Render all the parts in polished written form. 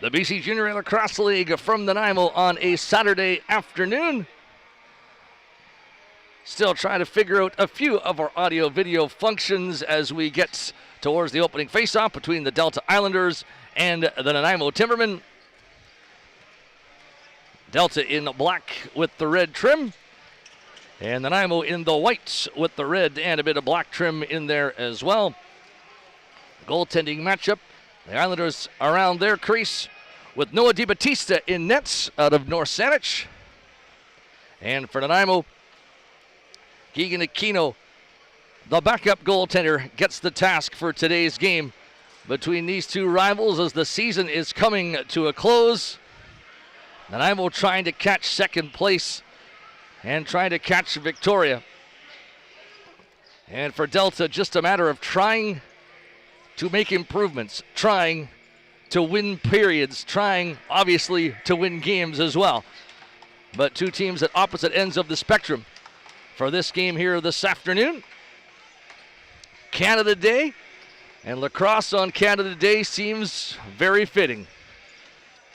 The BC Junior Lacrosse League from Nanaimo on a Saturday afternoon. Still trying to figure out a few of our audio-video functions as we get towards the opening face-off between the Delta Islanders and the Nanaimo Timbermen. Delta in black with the red trim, and Nanaimo in the white with the red and a bit of black trim in there as well. Goaltending matchup. The Islanders around their crease with Noah DiBattista in nets out of North Saanich. And for Nanaimo, Keegan Aquino, the backup goaltender, gets the task for today's game between these two rivals as the season is coming to a close. Nanaimo trying to catch second place and trying to catch Victoria. And for Delta, just a matter of trying to make improvements, trying to win periods, trying, obviously, to win games as well. But two teams at opposite ends of the spectrum for this game here this afternoon. Canada Day, and lacrosse on Canada Day seems very fitting.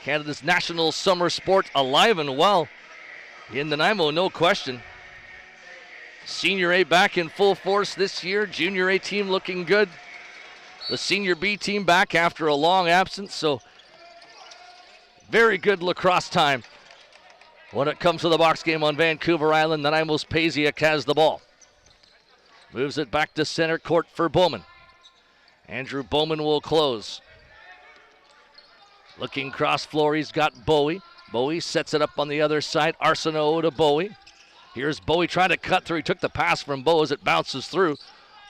Canada's national summer sport alive and well in Nanaimo, no question. Senior A back in full force this year. Junior A team looking good. The Senior B team back after a long absence, so very good lacrosse time when it comes to the box game on Vancouver Island. Nanaimo's Paziak has the ball. Moves it back to center court for Bowman. Andrew Bowman will close. Looking cross floor, he's got Bowie. Bowie sets it up on the other side. Arsenault to Bowie. Here's Bowie trying to cut through. He took the pass from Bowe as it bounces through.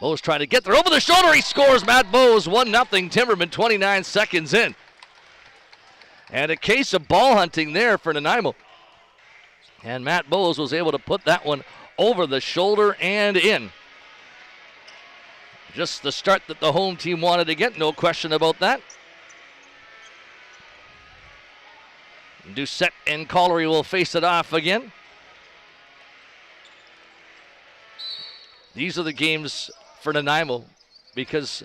Bowe's trying to get there. Over the shoulder, he scores. Matt Bowes, 1-0 Timbermen, 29 seconds in. And a case of ball hunting there for Nanaimo. And Matt Bowes was able to put that one over the shoulder and in. Just the start that the home team wanted to get, no question about that. Doucette and Collery will face it off again. These are the games for Nanaimo because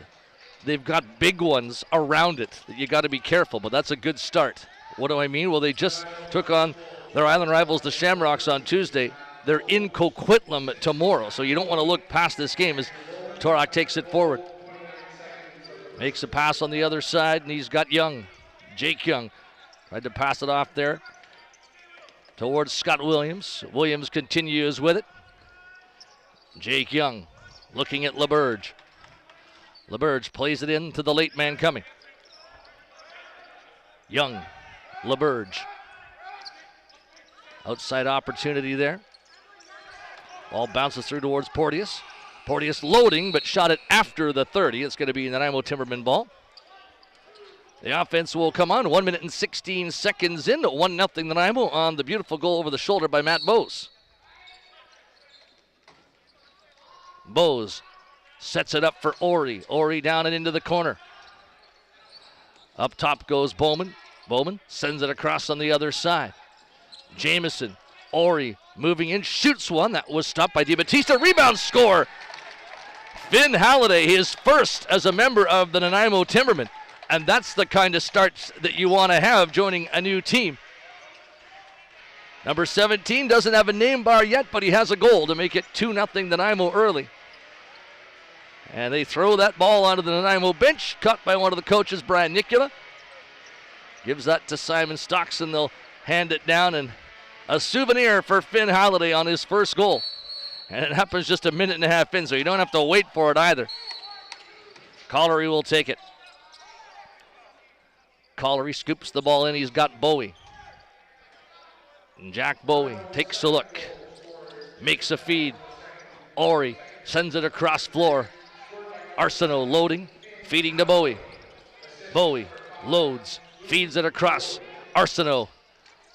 they've got big ones around it that you got to be careful, but that's a good start. What do I mean? Well, they just took on their island rivals, the Shamrocks, on Tuesday. They're in Coquitlam tomorrow, so you don't want to look past this game as Torak takes it forward. Makes a pass on the other side, and he's got Young, Jake Young. Tried to pass it off there towards Scott Williams. Williams continues with it. Jake Young looking at LeBurge. LeBurge plays it in to the late man coming. Young, LeBurge. Outside opportunity there. Ball bounces through towards Porteous. Porteous loading, but shot it after the 30. It's going to be Nanaimo Timberman ball. The offense will come on. 1 minute and 16 seconds in. 1-0 Nanaimo on the beautiful goal over the shoulder by Matt Bowes. Bowes sets it up for Ori. Ori down and into the corner. Up top goes Bowman. Bowman sends it across on the other side. Jamieson, Ori moving in, shoots one. That was stopped by DiBattista. Rebound score. Finn Halliday, his first as a member of the Nanaimo Timbermen. And that's the kind of starts that you want to have joining a new team. Number 17 doesn't have a name bar yet, but he has a goal to make it 2-0 Nanaimo early. And they throw that ball onto the Nanaimo bench, caught by one of the coaches, Brian Nicula. Gives that to Simon Stockson. They'll hand it down, and a souvenir for Finn Halliday on his first goal. And it happens just a minute and a half in, so you don't have to wait for it either. Collery will take it. Collery scoops the ball in. He's got Bowie. And Jack Bowie takes a look. Makes a feed. Ori sends it across floor. Arsenault loading. Feeding to Bowie. Bowie loads. Feeds it across. Arsenault.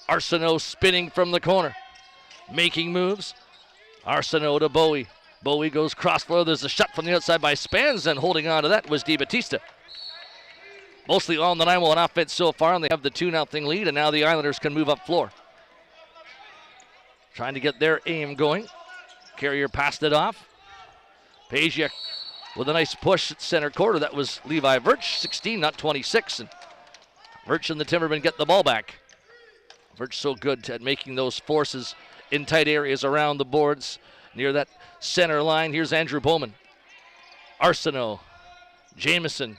Arsenault spinning from the corner. Making moves. Arsenault to Bowie. Bowie goes cross floor. There's a shot from the outside by Spans, and holding on to that was DiBattista. Mostly all Nanaimo on offense so far, and they have the 2-0 lead, and now the Islanders can move up floor. Trying to get their aim going. Carrier passed it off. Paziak with a nice push at center quarter. That was Levi Virch, 16, not 26. And Virch and the Timbermen get the ball back. Virch so good at making those forces in tight areas around the boards near that center line. Here's Andrew Bowman. Arsenault. Jamieson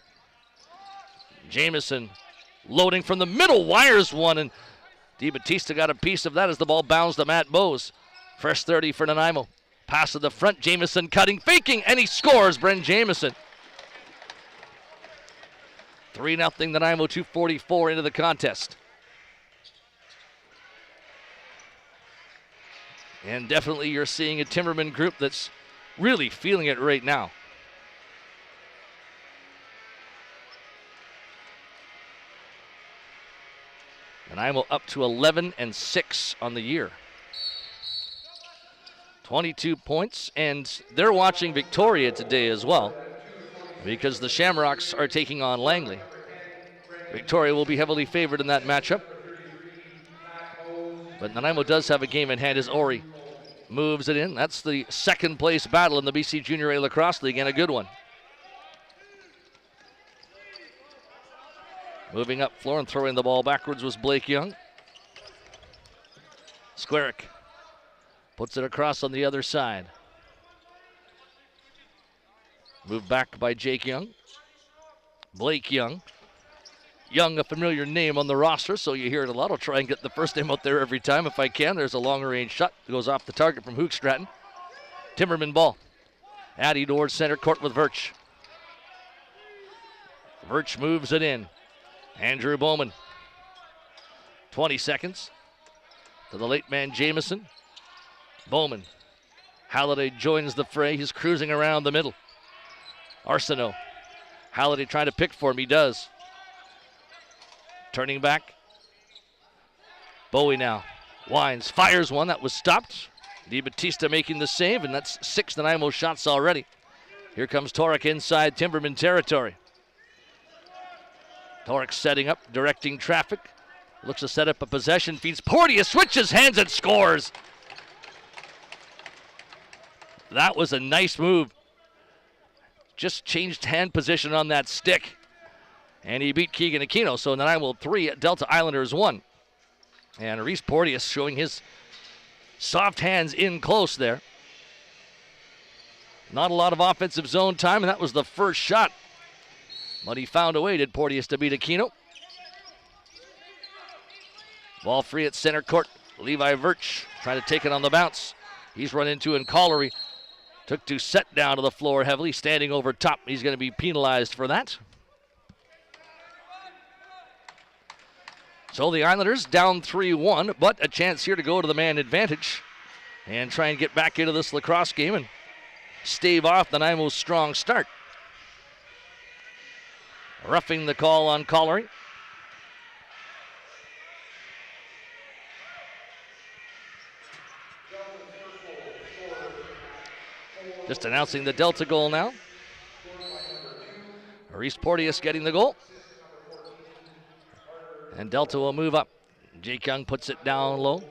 loading from the middle, wires one, and DiBattista got a piece of that as the ball bounced to Matt Bowes. First 30 for Nanaimo. Pass to the front, Jamieson cutting, faking, and he scores, Bren Jamieson. 3-0 Nanaimo, 2:44 into the contest. And definitely you're seeing a Timberman group that's really feeling it right now. Nanaimo up to 11-6 on the year. 22 points, and they're watching Victoria today as well because the Shamrocks are taking on Langley. Victoria will be heavily favored in that matchup. But Nanaimo does have a game in hand as Ori moves it in. That's the second place battle in the BC Junior A Lacrosse League, and a good one. Moving up floor and throwing the ball backwards was Blake Young. Squarick puts it across on the other side. Moved back by Jake Young. Blake Young. Young, a familiar name on the roster, so you hear it a lot. I'll try and get the first name out there every time if I can. There's a longer range shot. It goes off the target from Hook Stratton. Timberman ball. Addy towards center court with Virch. Virch moves it in. Andrew Bowman. 20 seconds to the late man Jamieson. Bowman. Halliday joins the fray. He's cruising around the middle. Arsenault. Halliday trying to pick for him. He does. Turning back. Bowie now. Wines. Fires one. That was stopped. DiBattista making the save, and that's 6 Nanaimo shots already. Here comes Torek inside Timberman territory. Torek setting up, directing traffic. Looks to set up a possession. Feeds Porteous. Switches hands and scores. That was a nice move. Just changed hand position on that stick. And he beat Keegan Aquino. So Nanaimo 3, Delta Islanders 1. And Reese Porteous showing his soft hands in close there. Not a lot of offensive zone time, and that was the first shot. But he found a way, did Porteous, to beat Aquino. Ball free at center court. Levi Virch trying to take it on the bounce. He's run into and Collery took to set down to the floor heavily, standing over top. He's going to be penalized for that. So the Islanders down 3-1, but a chance here to go to the man advantage and try and get back into this lacrosse game and stave off Nanaimo's strong start. Roughing the call on Collery. Just announcing the Delta goal now. Reese Porteous getting the goal. And Delta will move up. Jake Young puts it down low.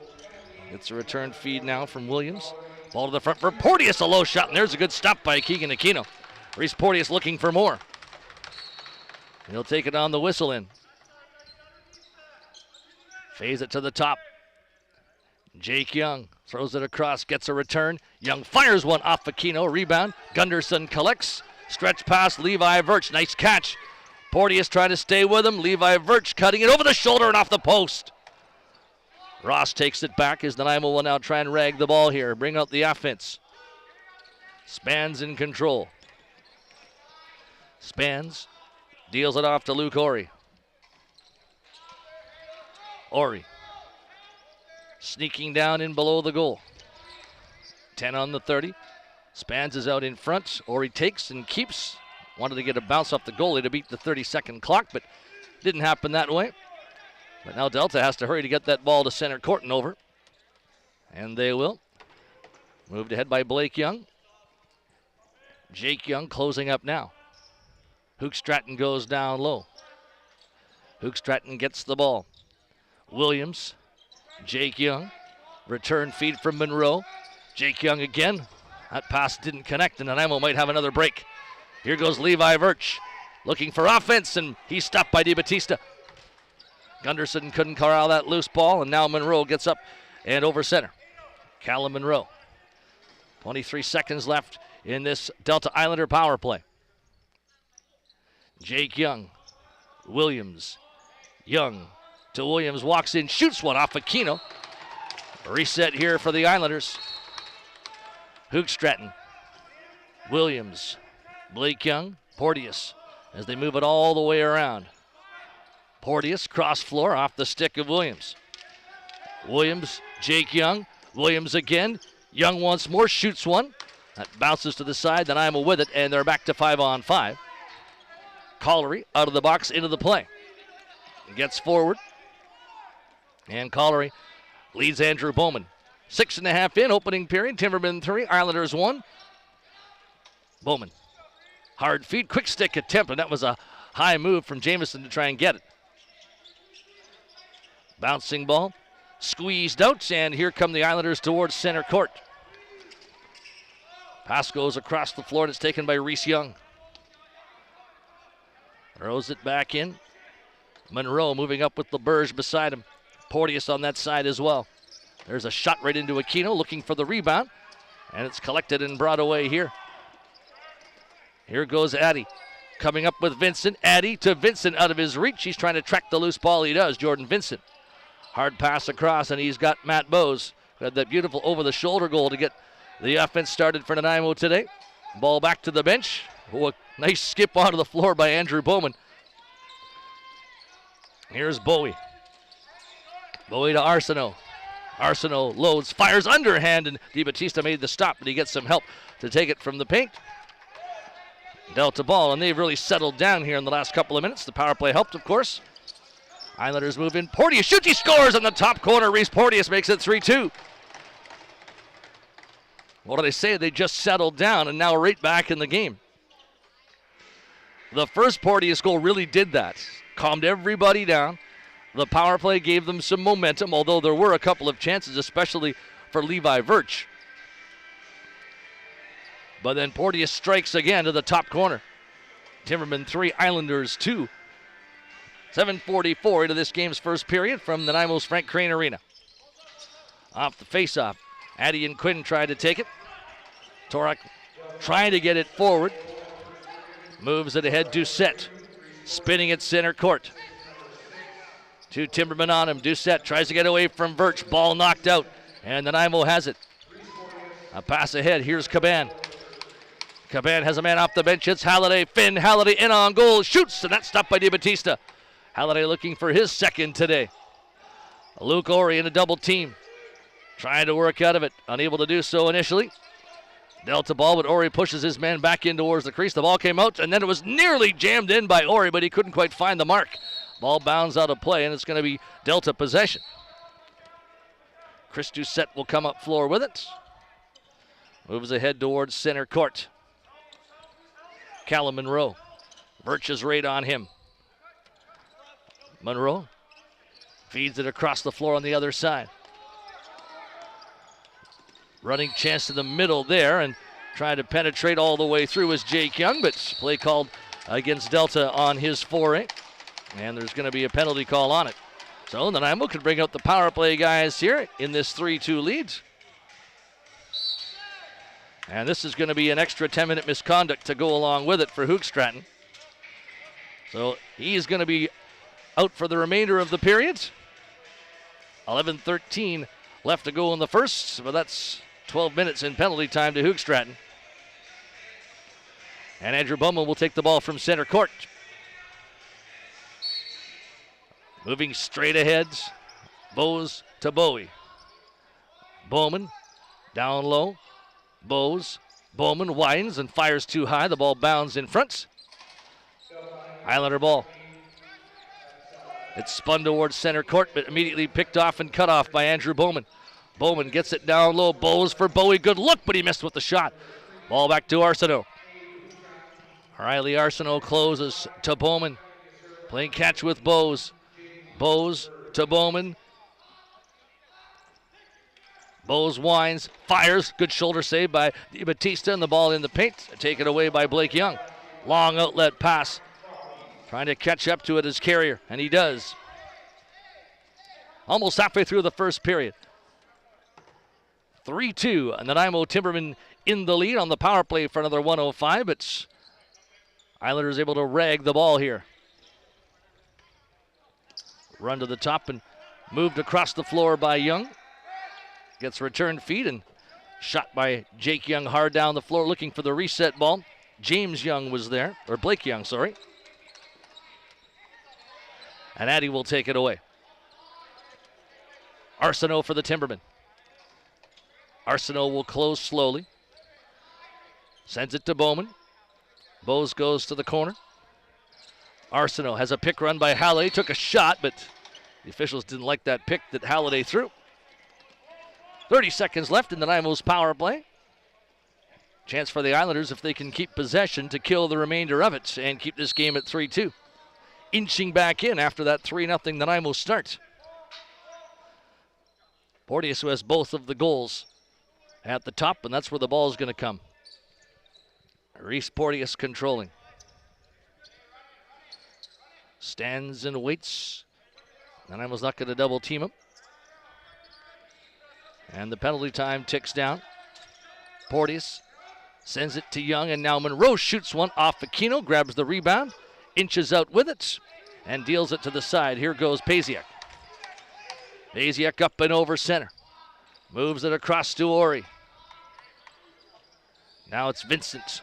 Gets a return feed now from Williams. Ball to the front for Porteous, a low shot, and there's a good stop by Keegan Aquino. Reese Porteous looking for more. He'll take it on the whistle in. Phase it to the top. Jake Young throws it across, gets a return. Young fires one off Aquino, rebound. Gunderson collects. Stretch pass, Levi Virch, nice catch. Porteous trying to stay with him. Levi Virch cutting it over the shoulder and off the post. Ross takes it back as Nanaimo will now try and rag the ball here. Bring out the offense. Spans in control. Spans deals it off to Luke Ori. Ori sneaking down in below the goal. 10 on the 30. Spans is out in front. Ori takes and keeps. Wanted to get a bounce off the goalie to beat the 30-second clock, but didn't happen that way. But now Delta has to hurry to get that ball to center court and over. And they will. Moved ahead by Blake Young. Jake Young closing up now. Hook Stratton goes down low. Hook Stratton gets the ball. Williams. Jake Young. Return feed from Monroe. Jake Young again. That pass didn't connect, and Nanaimo might have another break. Here goes Levi Virch. Looking for offense, and he's stopped by DiBattista. Gunderson couldn't corral that loose ball, and now Monroe gets up and over center. Callum Monroe. 23 seconds left in this Delta Islander power play. Jake Young. Williams. Young to Williams. Walks in, shoots one off Aquino. Reset here for the Islanders. Hoogstraten. Williams. Blake Young. Porteous as they move it all the way around. Porteous cross floor off the stick of Williams. Williams, Jake Young. Williams again. Young once more, shoots one. That bounces to the side, then Nanaimo with it, and they're back to 5-on-5. Collery out of the box into the play. Gets forward. And Collery leads Andrew Bowman. 6.5 in, opening period. Timbermen 3, Islanders 1. Bowman. Hard feed, quick stick attempt, and that was a high move from Jamison to try and get it. Bouncing ball, squeezed out, and here come the Islanders towards center court. Pass goes across the floor, and it's taken by Reese Young. Throws it back in. Monroe moving up with LeBurge beside him. Porteous on that side as well. There's a shot right into Aquino, looking for the rebound, and it's collected and brought away here. Here goes Addy. Coming up with Vincent. Addy to Vincent out of his reach. He's trying to track the loose ball. He does, Jordan Vincent. Hard pass across, and he's got Matt Bowes. Had that beautiful over-the-shoulder goal to get the offense started for Nanaimo today. Ball back to the bench. Oh, a nice skip onto the floor by Andrew Bowman. Here's Bowie. Bowie to Arsenault. Arsenault loads, fires underhand, and DiBattista made the stop, but he gets some help to take it from the paint. Delta ball, and they've really settled down here in the last couple of minutes. The power play helped, of course. Islanders move in. Porteous shoots, he scores in the top corner. Reese Porteous makes it 3-2. What did I say? They just settled down and now right back in the game. The first Porteous goal really did that. Calmed everybody down. The power play gave them some momentum, although there were a couple of chances, especially for Levi Virch. But then Porteous strikes again to the top corner. Timbermen 3, Islanders 2. 7:44 into this game's first period from Nanaimo's Frank Crane Arena. Off the faceoff, Addy and Quinn tried to take it. Torak trying to get it forward. Moves it ahead, Doucette. Spinning at center court. Two Timbermen on him. Doucette tries to get away from Virch. Ball knocked out, and Nanaimo has it. A pass ahead. Here's Caban. Caban has a man off the bench. It's Halliday. Finn Halliday in on goal. Shoots, and that's stopped by DiBattista. Halliday looking for his second today. Luke Ori in a double team. Trying to work out of it. Unable to do so initially. Delta ball, but Ori pushes his man back in towards the crease. The ball came out, and then it was nearly jammed in by Ori, but he couldn't quite find the mark. Ball bounds out of play, and it's going to be Delta possession. Chris Doucette will come up floor with it. Moves ahead towards center court. Callum Monroe. Virch is right on him. Monroe feeds it across the floor on the other side. Running chance to the middle there, and trying to penetrate all the way through is Jake Young, but play called against Delta on his foray, and there's going to be a penalty call on it. So Nanaimo can bring out the power play guys here in this 3-2 lead. And this is going to be an extra 10-minute misconduct to go along with it for Hoogstraten. So he's going to be out for the remainder of the period. 11:13 left to go in the first, but that's 12 minutes in penalty time to Hoogstraten. And Andrew Bowman will take the ball from center court. Moving straight ahead, Bowes to Bowie. Bowman down low. Bowes. Bowman winds and fires too high. The ball bounds in front. Islander ball. It's spun towards center court, but immediately picked off and cut off by Andrew Bowman. Bowman gets it down low. Bowes for Bowie. Good look, but he missed with the shot. Ball back to Arsenault. Riley Arsenault closes to Bowman. Playing catch with Bowes. Bowes to Bowman. Bowes winds, fires. Good shoulder save by DiBattista, and the ball in the paint. Taken away by Blake Young. Long outlet pass. Trying to catch up to it as Carrier, and he does. almost halfway through the first period. 3-2, Nanaimo Timbermen in the lead on the power play for another 105, but Islanders able to rag the ball here. Run to the top and moved across the floor by Young. Gets return feed and shot by Jake Young hard down the floor looking for the reset ball. James Young was there, or Blake Young, sorry. And Addy will take it away. Arsenault for the Timbermen. Arsenault will close slowly. Sends it to Bowman. Bose goes to the corner. Arsenault has a pick run by Halliday. Took a shot, but the officials didn't like that pick that Halliday threw. 30 seconds left in the Nanaimo's power play. Chance for the Islanders, if they can keep possession, to kill the remainder of it and keep this game at 3-2. Inching back in after that 3-0 Nanaimo start. Porteous, who has both of the goals at the top, and that's where the ball is going to come. Reese Porteous controlling. Stands and waits. Nanaimo's not going to double team him. And the penalty time ticks down. Porteous sends it to Young, and now Monroe shoots one off Aquino, grabs the rebound, inches out with it, and deals it to the side. Here goes Paziak. Paziak up and over center. Moves it across to Ori. Now it's Vincent.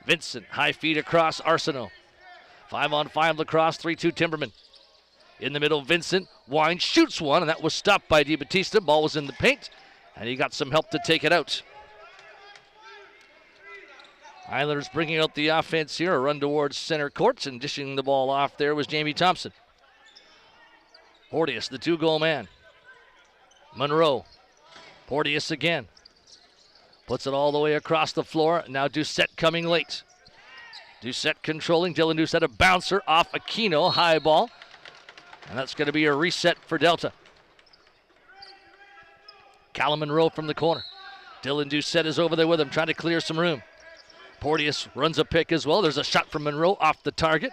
Vincent, high feed across Arsenault. 5-on-5 lacrosse, 3-2 Timbermen. In the middle, Vincent winds, shoots one, and that was stopped by DiBattista. Ball was in the paint, and he got some help to take it out. Islanders bringing out the offense here, a run towards center court, and dishing the ball off there was Jamie Thompson. Porteous, the two-goal man. Monroe. Porteous again. Puts it all the way across the floor. Now Doucette coming late. Doucette controlling. Dylan Doucette, a bouncer off Aquino. High ball. And that's going to be a reset for Delta. Callum Monroe from the corner. Dylan Doucette is over there with him, trying to clear some room. Porteous runs a pick as well. There's a shot from Monroe off the target.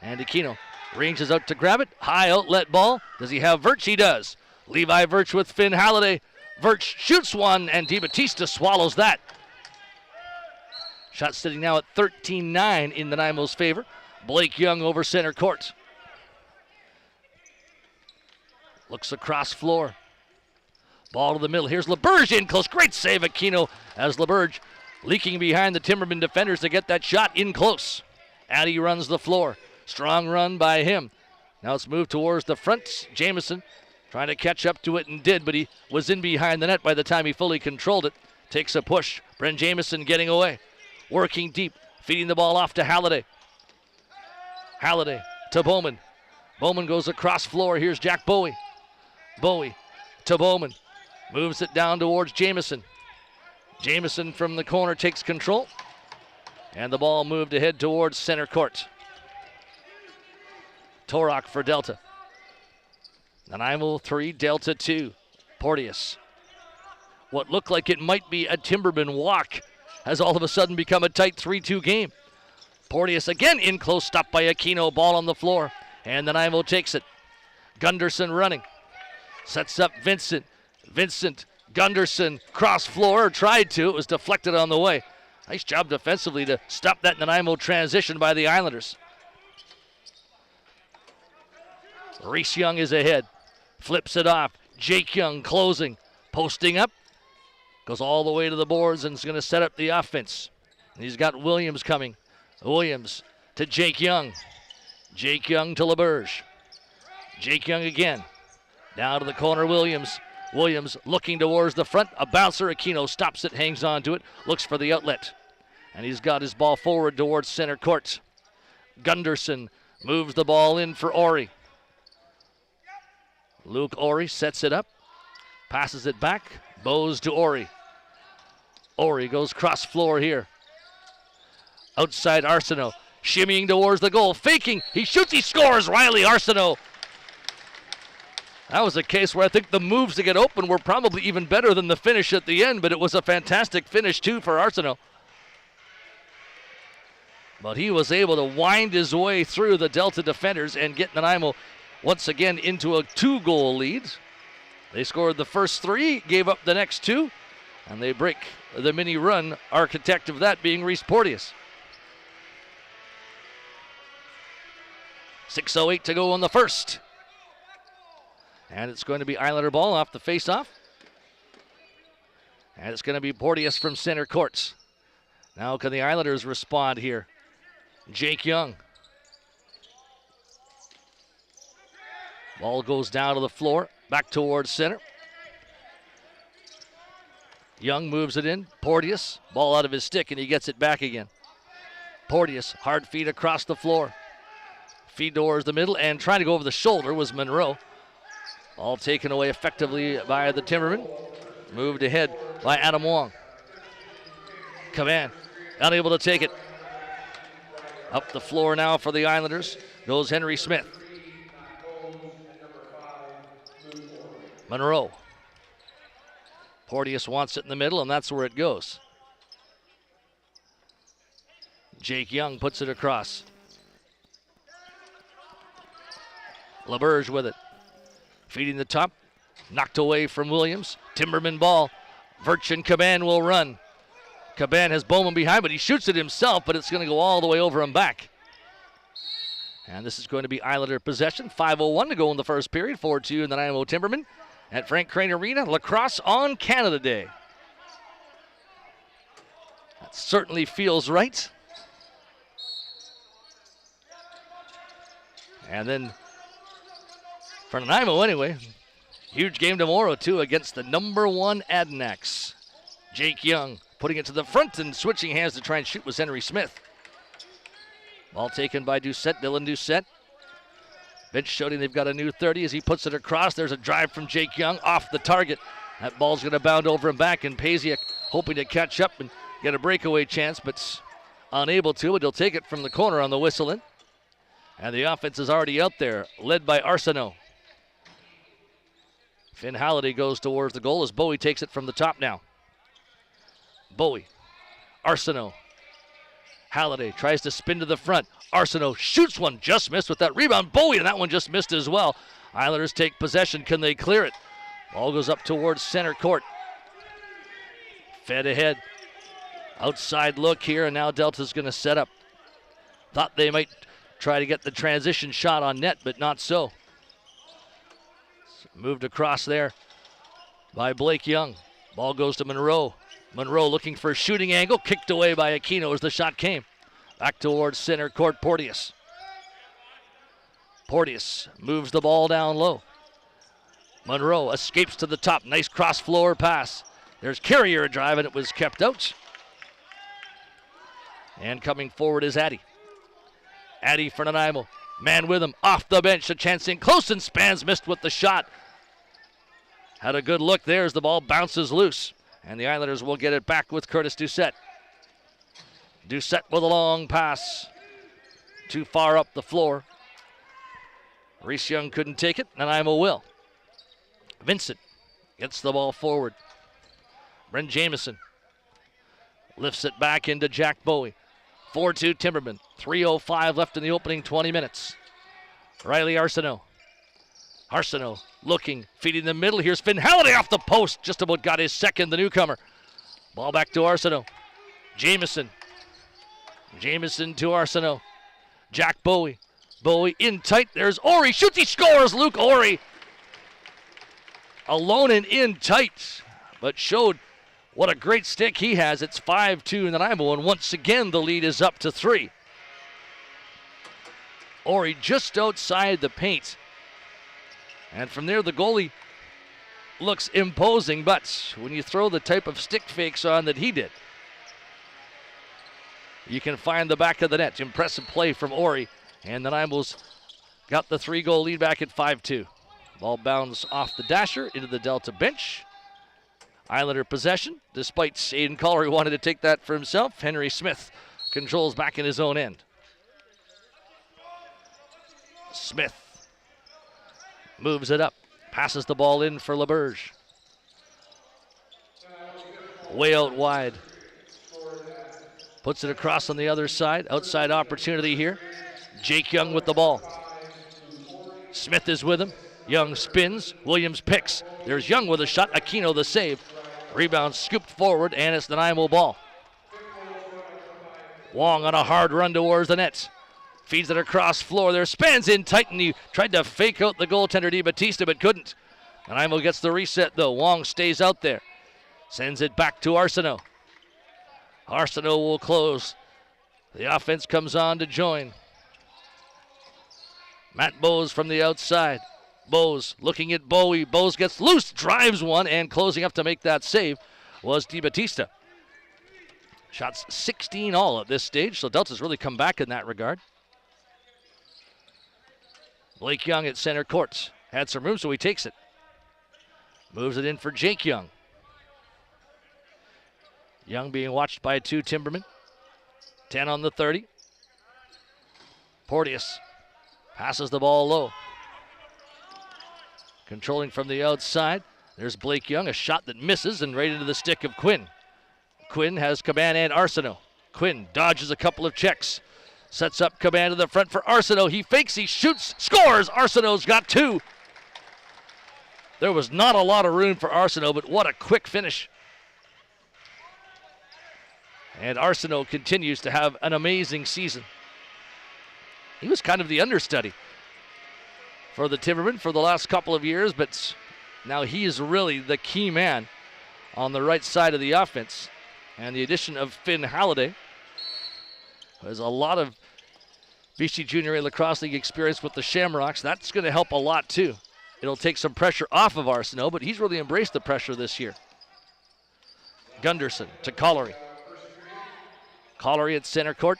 And Aquino ranges out to grab it. High outlet ball. Does he have Virch? He does. Levi Virch with Finn Halliday. Virch shoots one, and DiBattista swallows that. Shot sitting now at 13-9 in Nanaimo's favor. Blake Young over center court. Looks across floor. Ball to the middle. Here's LaBerge in close. Great save, Aquino, as LaBerge leaking behind the Timbermen defenders to get that shot in close. Addy runs the floor. Strong run by him. Now it's moved towards the front. Jamieson trying to catch up to it and did, but he was in behind the net by the time he fully controlled it. Takes a push. Brent Jamieson getting away. Working deep. Feeding the ball off to Halliday. Halliday to Bowman. Bowman goes across floor. Here's Jack Bowie. Bowie to Bowman. Moves it down towards Jamieson. Jamieson from the corner takes control. And the ball moved ahead towards center court. Torok for Delta. Nanaimo 3, Delta 2. Porteous. What looked like it might be a Timberman walk has all of a sudden become a tight 3-2 game. Porteous again in close, stopped by Aquino. Ball on the floor. And Nanaimo takes it. Gunderson running. Sets up Vincent. Vincent, Gunderson, cross floor, tried to. It was deflected on the way. Nice job defensively to stop that Nanaimo transition by the Islanders. Reese Young is ahead. Flips it off. Jake Young closing. Posting up. Goes all the way to the boards and is going to set up the offense. And he's got Williams coming. Williams to Jake Young. Jake Young to LaBerge. Jake Young again. Down to the corner, Williams. Williams looking towards the front. A bouncer. Aquino stops it, hangs on to it, looks for the outlet. And he's got his ball forward towards center court. Gunderson moves the ball in for Ori. Luke Ori sets it up. Passes it back. Bose to Ori. Ori goes cross floor here. Outside Arsenault. Shimmying towards the goal. Faking. He shoots. He scores. Riley Arsenault. That was a case where I think the moves to get open were probably even better than the finish at the end, but it was a fantastic finish too for Arsenault. But he was able to wind his way through the Delta defenders and get Nanaimo once again into a 2-goal lead. They scored the first 3, gave up the next 2, and they break the mini run, architect of that being Reese Porteous. 6:08 to go on the first. And it's going to be Islander ball off the faceoff. And it's going to be Porteous from center courts. Now can the Islanders respond here? Jake Young. Ball goes down to the floor, back towards center. Young moves it in. Porteous, ball out of his stick, and he gets it back again. Porteous, hard feed across the floor. Feed towards the middle, and trying to go over the shoulder was Monroe. All taken away effectively by the Timbermen. Moved ahead by Adam Wong. Caban, unable to take it. Up the floor now for the Islanders goes Henry Smith. Monroe. Porteous wants it in the middle, and that's where it goes. Jake Young puts it across. LaBerge with it. Feeding the top. Knocked away from Williams. Timberman ball. Virchin Caban will run. Caban has Bowman behind, but he shoots it himself, but it's going to go all the way over and back. And this is going to be Islander possession. 5:01 to go in the first period. 4-2 in the Nanaimo Timbermen at Frank Crane Arena. Lacrosse on Canada Day. That certainly feels right. And then for Nanaimo anyway, huge game tomorrow too against the number 1 Adanacs. Jake Young putting it to the front and switching hands to try and shoot was Henry Smith. Ball taken by Doucette, Dylan Doucette. Bench showing they've got a new 30 as he puts it across. There's a drive from Jake Young off the target. That ball's going to bound over and back, and Pasiak hoping to catch up and get a breakaway chance, but unable to. But he'll take it from the corner on the whistle in. And the offense is already out there, led by Arsenault. Finn Halliday goes towards the goal as Bowie takes it from the top now. Bowie, Arsenault. Halliday tries to spin to the front. Arsenault shoots one, just missed with that rebound. Bowie, and that one just missed as well. Islanders take possession. Can they clear it? Ball goes up towards center court. Fed ahead. Outside look here, and now Delta's going to set up. Thought they might try to get the transition shot on net, but not so. Moved across there by Blake Young. Ball goes to Monroe. Monroe looking for a shooting angle, kicked away by Aquino as the shot came. Back towards center court, Porteous. Porteous moves the ball down low. Monroe escapes to the top. Nice cross floor pass. There's Carrier a drive, and it was kept out. And coming forward is Addy. Addy for Nanaimo. Man with him, off the bench, a chance in close, and Spans missed with the shot. Had a good look there as the ball bounces loose. And the Islanders will get it back with Curtis Doucette. Doucette with a long pass. Too far up the floor. Reese Young couldn't take it. Nanaimo will. Vincent gets the ball forward. Brent Jamieson lifts it back into Jack Bowie. 4-2 Timbermen. 3:05 left in the opening 20 minutes. Riley Arsenault. Arsenault looking, feeding the middle. Here's Finn Halliday off the post. Just about got his second, the newcomer. Ball back to Arsenault. Jamieson. Jamieson to Arsenault. Jack Bowie. Bowie in tight. There's Ori. Shoots, he scores. Luke Ori. Alone and in tight, but showed what a great stick he has. It's 5-2 in Nanaimo, and once again the lead is up to 3. Ori just outside the paint. And from there, the goalie looks imposing, but when you throw the type of stick fakes on that he did, you can find the back of the net. Impressive play from Ori, and the Nanaimo's got the 3-goal lead back at 5-2. Ball bounds off the dasher into the Delta bench. Islander possession, despite Aiden Collery wanted to take that for himself. Henry Smith controls back in his own end. Smith moves it up, passes the ball in for LaBerge. Way out wide. Puts it across on the other side. Outside opportunity here. Jake Young with the ball. Smith is with him. Young spins. Williams picks. There's Young with a shot. Aquino the save. Rebound scooped forward, and it's the Nanaimo ball. Wong on a hard run towards the net. Feeds it across floor there. Spans in tight, and he tried to fake out the goaltender DiBattista, but couldn't. Nanaimo gets the reset, though. Wong stays out there. Sends it back to Arsenault. Arsenault will close. The offense comes on to join. Matt Bowes from the outside. Bowes looking at Bowie. Bowes gets loose, drives one, and closing up to make that save was DiBattista. Shots 16 all at this stage, so Delta's really come back in that regard. Blake Young at center court. Had some room, so he takes it. Moves it in for Jake Young. Young being watched by two Timbermen. 10 on the 30. Porteous passes the ball low. Controlling from the outside. There's Blake Young, a shot that misses and right into the stick of Quinn. Quinn has Caban and Arsenault. Quinn dodges a couple of checks. Sets up Caban to the front for Arsenault. He fakes, he shoots, scores! Arsenault's got two. There was not a lot of room for Arsenault, but what a quick finish. And Arsenault continues to have an amazing season. He was kind of the understudy for the Timbermen for the last couple of years, but now he is really the key man on the right side of the offense. And the addition of Finn Halliday, who has a lot of BC Junior A Lacrosse League experience with the Shamrocks, that's going to help a lot too. It'll take some pressure off of Arsenault, but he's really embraced the pressure this year. Gunderson to Collery. Collery at center court.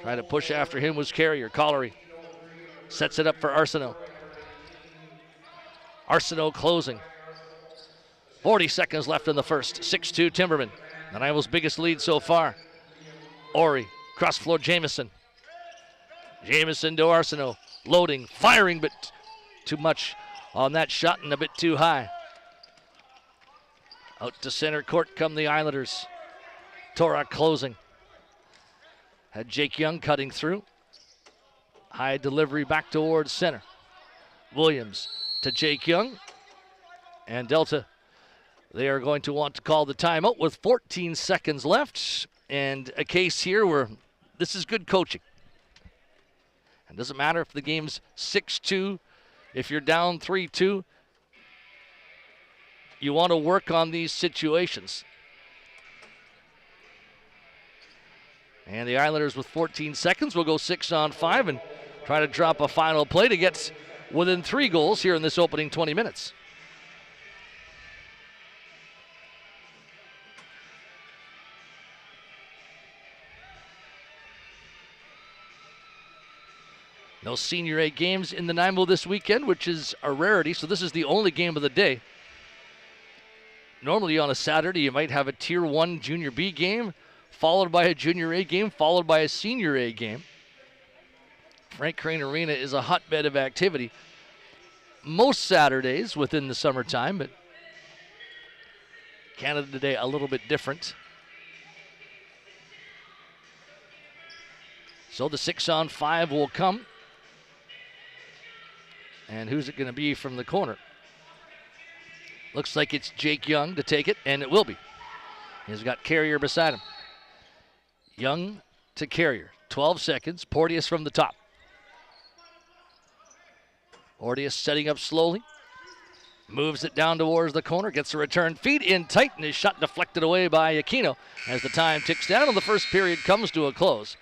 Trying to push after him was Carrier. Collery sets it up for Arsenault. Arsenault closing. 40 seconds left in the first. 6-2 Timbermen. Nanaimo's biggest lead so far. Ori, cross floor Jamieson. Jamieson to Arsenault. Loading, firing, but too much on that shot and a bit too high. Out to center court come the Islanders. Torak closing. Had Jake Young cutting through. High delivery back towards center. Williams to Jake Young. And Delta, they are going to want to call the timeout with 14 seconds left. And a case here where this is good coaching. It doesn't matter if the game's 6-2, if you're down 3-2. You want to work on these situations. And the Islanders with 14 seconds will go 6-on-5 and try to drop a final play to get within 3 goals here in this opening 20 minutes. No Senior A games in the Nanaimo this weekend, which is a rarity, so this is the only game of the day. Normally on a Saturday, you might have a Tier 1 Junior B game, followed by a Junior A game, followed by a Senior A game. Frank Crane Arena is a hotbed of activity most Saturdays within the summertime, but Canada Day a little bit different. So the 6-on-5 will come. And who's it going to be from the corner? Looks like it's Jake Young to take it, and it will be. He's got Carrier beside him. Young to Carrier. 12 seconds. Porteous from the top. Porteous setting up slowly. Moves it down towards the corner. Gets a return. Feed in tight, and his shot deflected away by Aquino as the time ticks down and the first period comes to a close.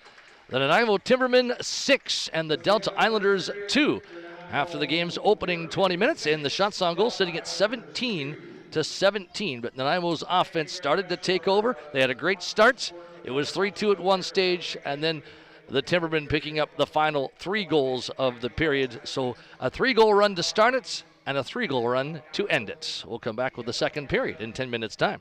The Nanaimo Timbermen 6 and the Delta Islanders 2. After the game's opening 20 minutes, and the shots on goal sitting at 17-17. But Nanaimo's offense started to take over. They had a great start. It was 3-2 at one stage, and then the Timbermen picking up the final 3 goals of the period. So a 3-goal run to start it, and a 3-goal run to end it. We'll come back with the second period in 10 minutes' time.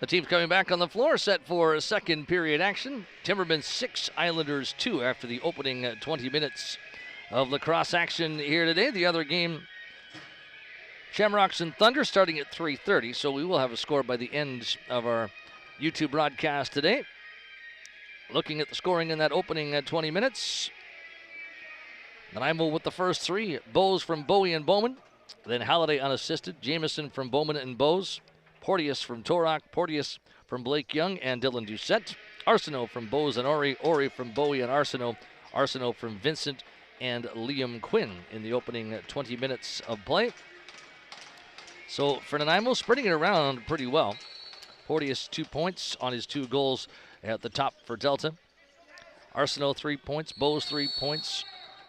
The team's coming back on the floor, set for second period action. Timbermen 6, Islanders 2 after the opening 20 minutes of lacrosse action here today. The other game, Shamrocks and Thunder, starting at 3:30, so we will have a score by the end of our YouTube broadcast today. Looking at the scoring in that opening 20 minutes. Nanaimo with the first three. Bowes from Bowie and Bowman. Then Halliday unassisted. Jamieson from Bowman and Bowes. Porteous from Torak. Porteous from Blake Young and Dylan Doucette. Arsenault from Bowes and Ori. Ori from Bowie and Arsenault. Arsenault from Vincent and Liam Quinn in the opening 20 minutes of play. So for Nanaimo, spreading it around pretty well. Porteous 2 points on his 2 goals at the top for Delta. Arsenault 3 points. Bowes 3 points.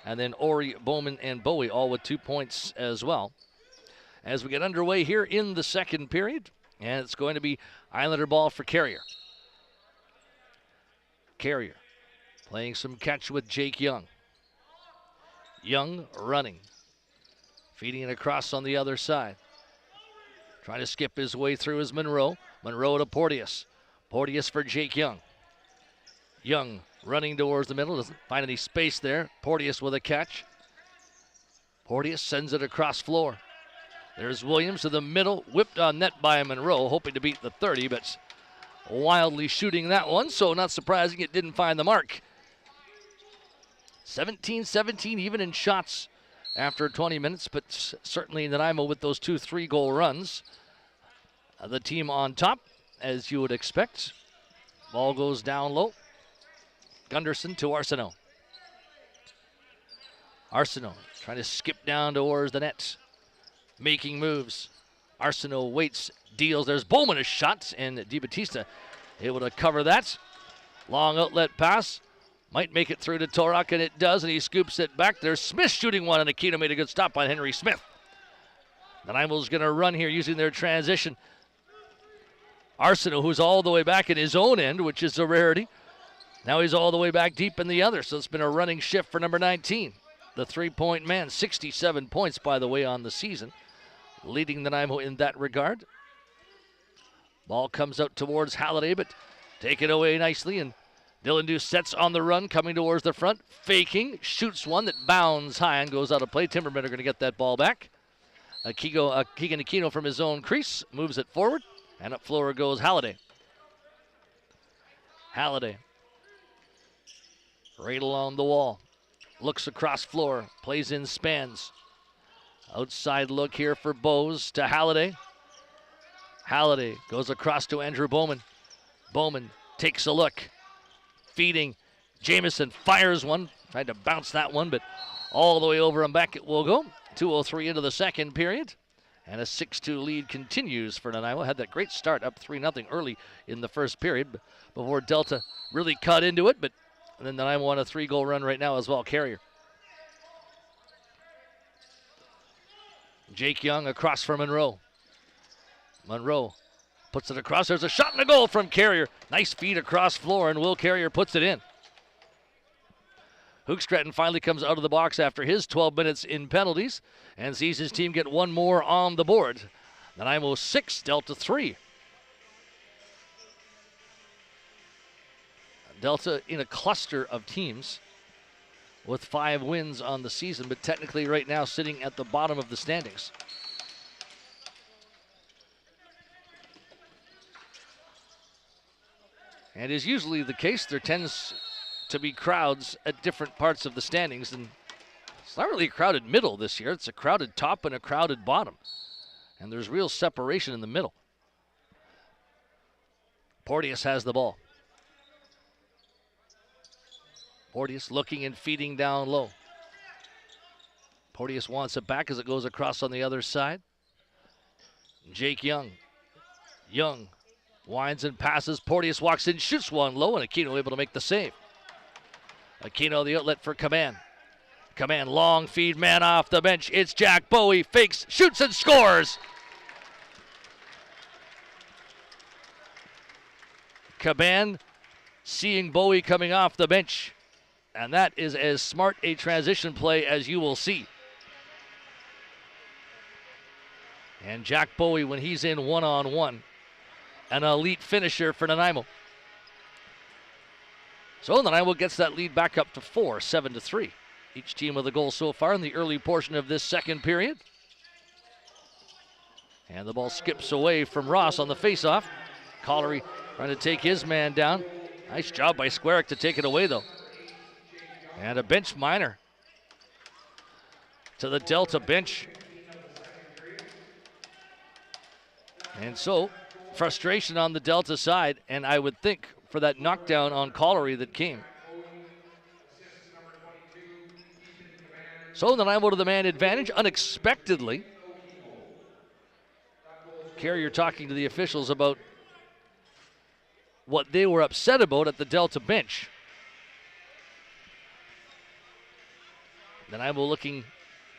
And then Ori, Bowman, and Bowie all with 2 points as well. As we get underway here in the second period, and it's going to be Islander ball for Carrier. Carrier playing some catch with Jake Young. Young running. Feeding it across on the other side. Trying to skip his way through is Monroe. Monroe to Porteous. Porteous for Jake Young. Young running towards the middle. Doesn't find any space there. Porteous with a catch. Porteous sends it across floor. There's Williams to the middle. Whipped on net by Monroe. Hoping to beat the 30, but wildly shooting that one. So not surprising it didn't find the mark. 17-17 even in shots after 20 minutes, but certainly Nanaimo with those 2 3-goal runs. The team on top, as you would expect. Ball goes down low. Gunderson to Arsenault. Arsenault trying to skip down towards the net. Making moves. Arsenault waits, deals. There's Bowman a shot, and DiBattista able to cover that. Long outlet pass. Might make it through to Torak, and it does, and he scoops it back. There's Smith shooting one, and Aquino made a good stop on Henry Smith. Nanaimo's going to run here using their transition. Arsenault, who's all the way back in his own end, which is a rarity. Now he's all the way back deep in the other, so it's been a running shift for number 19. The 3-point man, 67 points, by the way, on the season. Leading Nanaimo in that regard. Ball comes out towards Halliday, but taken away nicely, and Dylan Doucette's on the run, coming towards the front, faking, shoots one that bounds high and goes out of play. Timbermen are going to get that ball back. Keegan Aquino from his own crease moves it forward, and up floor goes Halliday. Halliday, right along the wall, looks across floor, plays in spans. Outside look here for Bowes to Halliday. Halliday goes across to Andrew Bowman. Bowman takes a look. Feeding. Jamieson fires one. Tried to bounce that one, but all the way over and back it will go. 2:03 into the second period. And a 6-2 lead continues for Nanaimo. Had that great start up 3-0 early in the first period before Delta really cut into it. But then Nanaimo on a 3-goal run right now as well. Carrier. Jake Young across for Monroe. Monroe puts it across. There's a shot and a goal from Carrier. Nice feed across floor, and Will Carrier puts it in. Hoogstraten finally comes out of the box after his 12 minutes in penalties and sees his team get one more on the board. Nanaimo 6, Delta 3. Delta in a cluster of teams with 5 wins on the season, but technically right now sitting at the bottom of the standings. And is usually the case, there tends to be crowds at different parts of the standings, and it's not really a crowded middle this year. It's a crowded top and a crowded bottom, and there's real separation in the middle. Porteous has the ball. Porteous looking and feeding down low. Porteous wants it back as it goes across on the other side. Jake Young. Young winds and passes. Porteous walks in, shoots one low, and Aquino able to make the save. Aquino the outlet for Command. Command long feed, man off the bench. It's Jack Bowie, fakes, shoots and scores. Command seeing Bowie coming off the bench. And that is as smart a transition play as you will see. And Jack Bowie, when he's in one-on-one, an elite finisher for Nanaimo. So Nanaimo gets that lead back up to 4, 7-3. Each team with a goal so far in the early portion of this second period. And the ball skips away from Ross on the faceoff. Collery trying to take his man down. Nice job by Squarick to take it away, though. And a bench minor to the Delta bench. And so, frustration on the Delta side, and I would think for that knockdown on Collery that came. So Nanaimo to the man advantage unexpectedly. Carrier talking to the officials about what they were upset about at the Delta bench. Nanaimo looking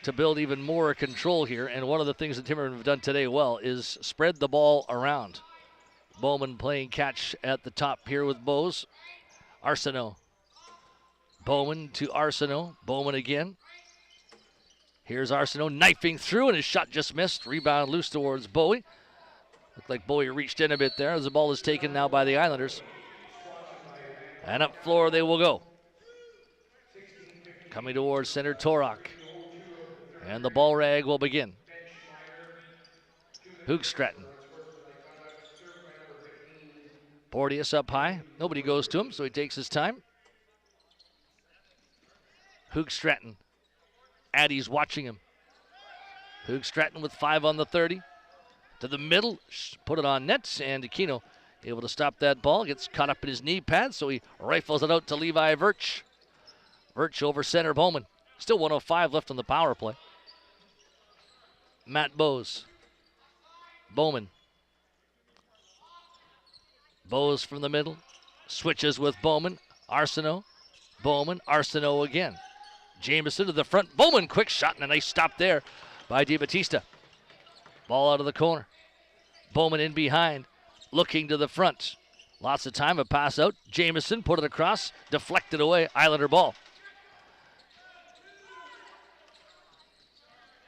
to build even more control here, and one of the things the Timbermen have done today well is spread the ball around. Bowman playing catch at the top here with Bose. Arsenault. Bowman to Arsenault. Bowman again. Here's Arsenault knifing through, and his shot just missed. Rebound loose towards Bowie. Looked like Bowie reached in a bit there as the ball is taken now by the Islanders. And up floor they will go. Coming towards center, Torok. And the ball rag will begin. Hoogstraten. Porteous up high. Nobody goes to him, so he takes his time. Hoogstraten. Addie's watching him. Hoogstraten with 5 on the 30. To the middle, put it on net, and Aquino able to stop that ball. Gets caught up in his knee pad, so he rifles it out to Levi Virch. Virch over center, Bowman. Still 1:05 left on the power play. Matt Bose. Bowman. Bose from the middle. Switches with Bowman. Arsenault. Bowman. Arsenault again. Jameson to the front. Bowman, quick shot, and a nice stop there by DiBattista. Ball out of the corner. Bowman in behind. Looking to the front. Lots of time, a pass out. Jameson put it across. Deflected away. Islander ball.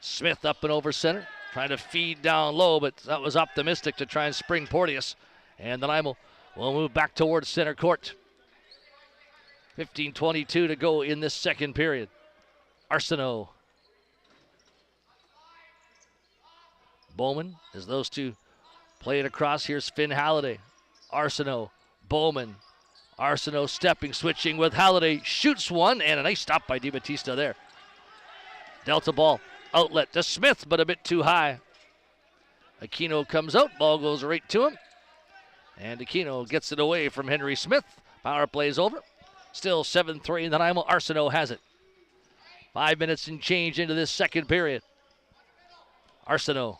Smith up and over center. Trying to feed down low, but that was optimistic to try and spring Porteous. And Nanaimo will move back towards center court. 15:22 to go in this second period. Arsenault. Bowman, as those two play it across. Here's Finn Halliday. Arsenault. Bowman. Arsenault stepping, switching with Halliday. Shoots one, and a nice stop by DiBattista there. Delta ball. Outlet to Smith, but a bit too high. Aquino comes out. Ball goes right to him. And Aquino gets it away from Henry Smith. Power play's over. Still 7-3. Nanaimo. Arsenault has it. 5 minutes and change into this second period. Arsenault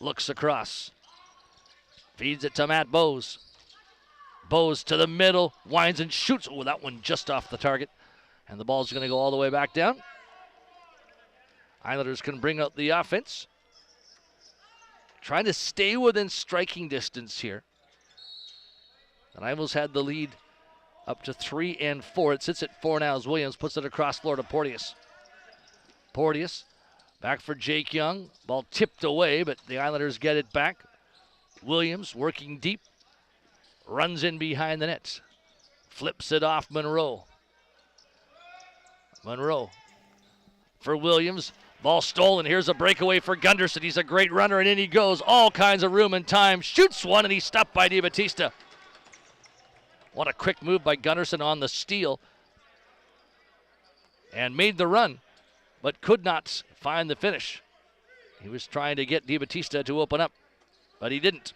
looks across. Feeds it to Matt Bose. Bose to the middle. Winds and shoots. Oh, that one just off the target. And the ball's going to go all the way back down. Islanders can bring out the offense. Trying to stay within striking distance here. The Nanaimo's had the lead up to 3 and 4. It sits at 4 now as Williams puts it across floor to Porteous. Porteous back for Jake Young. Ball tipped away, but the Islanders get it back. Williams working deep. Runs in behind the net. Flips it off Monroe. Monroe for Williams. Ball stolen. Here's a breakaway for Gunderson. He's a great runner, and in he goes. All kinds of room and time. Shoots one, and he's stopped by DiBattista. What a quick move by Gunderson on the steal. And made the run, but could not find the finish. He was trying to get DiBattista to open up, but he didn't.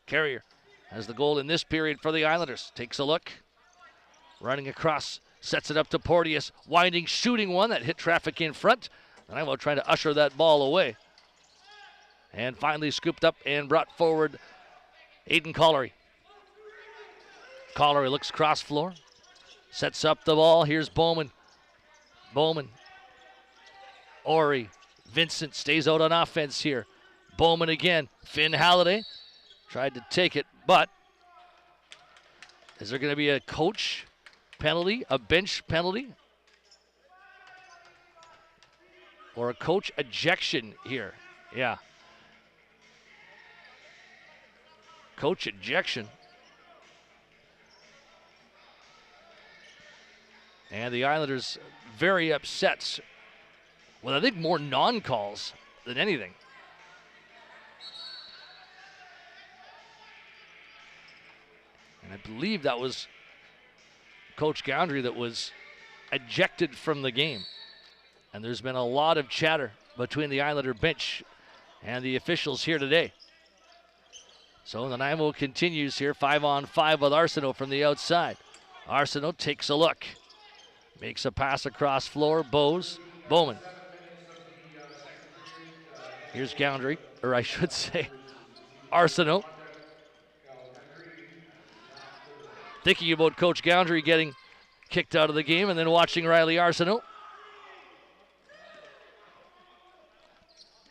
Carrier has the goal in this period for the Islanders. Takes a look. Running across. Sets it up to Porteous. Winding, shooting one that hit traffic in front. And I'm trying to usher that ball away. And finally scooped up and brought forward Aiden Collery. Collery looks cross floor. Sets up the ball. Here's Bowman. Bowman. Ori. Vincent stays out on offense here. Bowman again. Finn Halliday tried to take it, but is there going to be a coach penalty, a bench penalty, or a coach ejection here? Yeah. Coach ejection. And the Islanders very upset with, I think, more non-calls than anything. And I believe that was Coach Goundry that was ejected from the game. And there's been a lot of chatter between the Islander bench and the officials here today. So Nanaimo continues here, 5-on-5 with Arsenault from the outside. Arsenault takes a look. Makes a pass across floor. Bowman. Here's Goundry, or I should say Arsenault. Thinking about Coach Goundry getting kicked out of the game and then watching Riley Arsenault.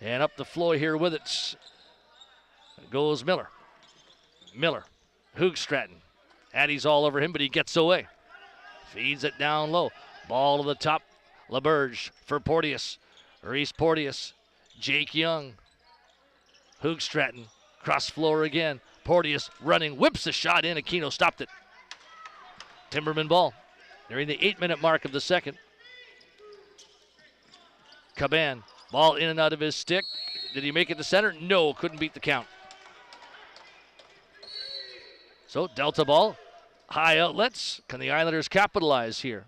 And up the floor here with it goes Miller. Hoogstraten. Addie's all over him, but he gets away. Feeds it down low. Ball to the top. LaBerge for Porteous. Reese Porteous. Jake Young. Hoogstraten. Cross floor again. Porteous running. Whips the shot in. Aquino stopped it. Timberman ball. Nearing the 8-minute mark of the second. Caban. Ball in and out of his stick. Did he make it to center? No, couldn't beat the count. So Delta ball. High outlets. Can the Islanders capitalize here?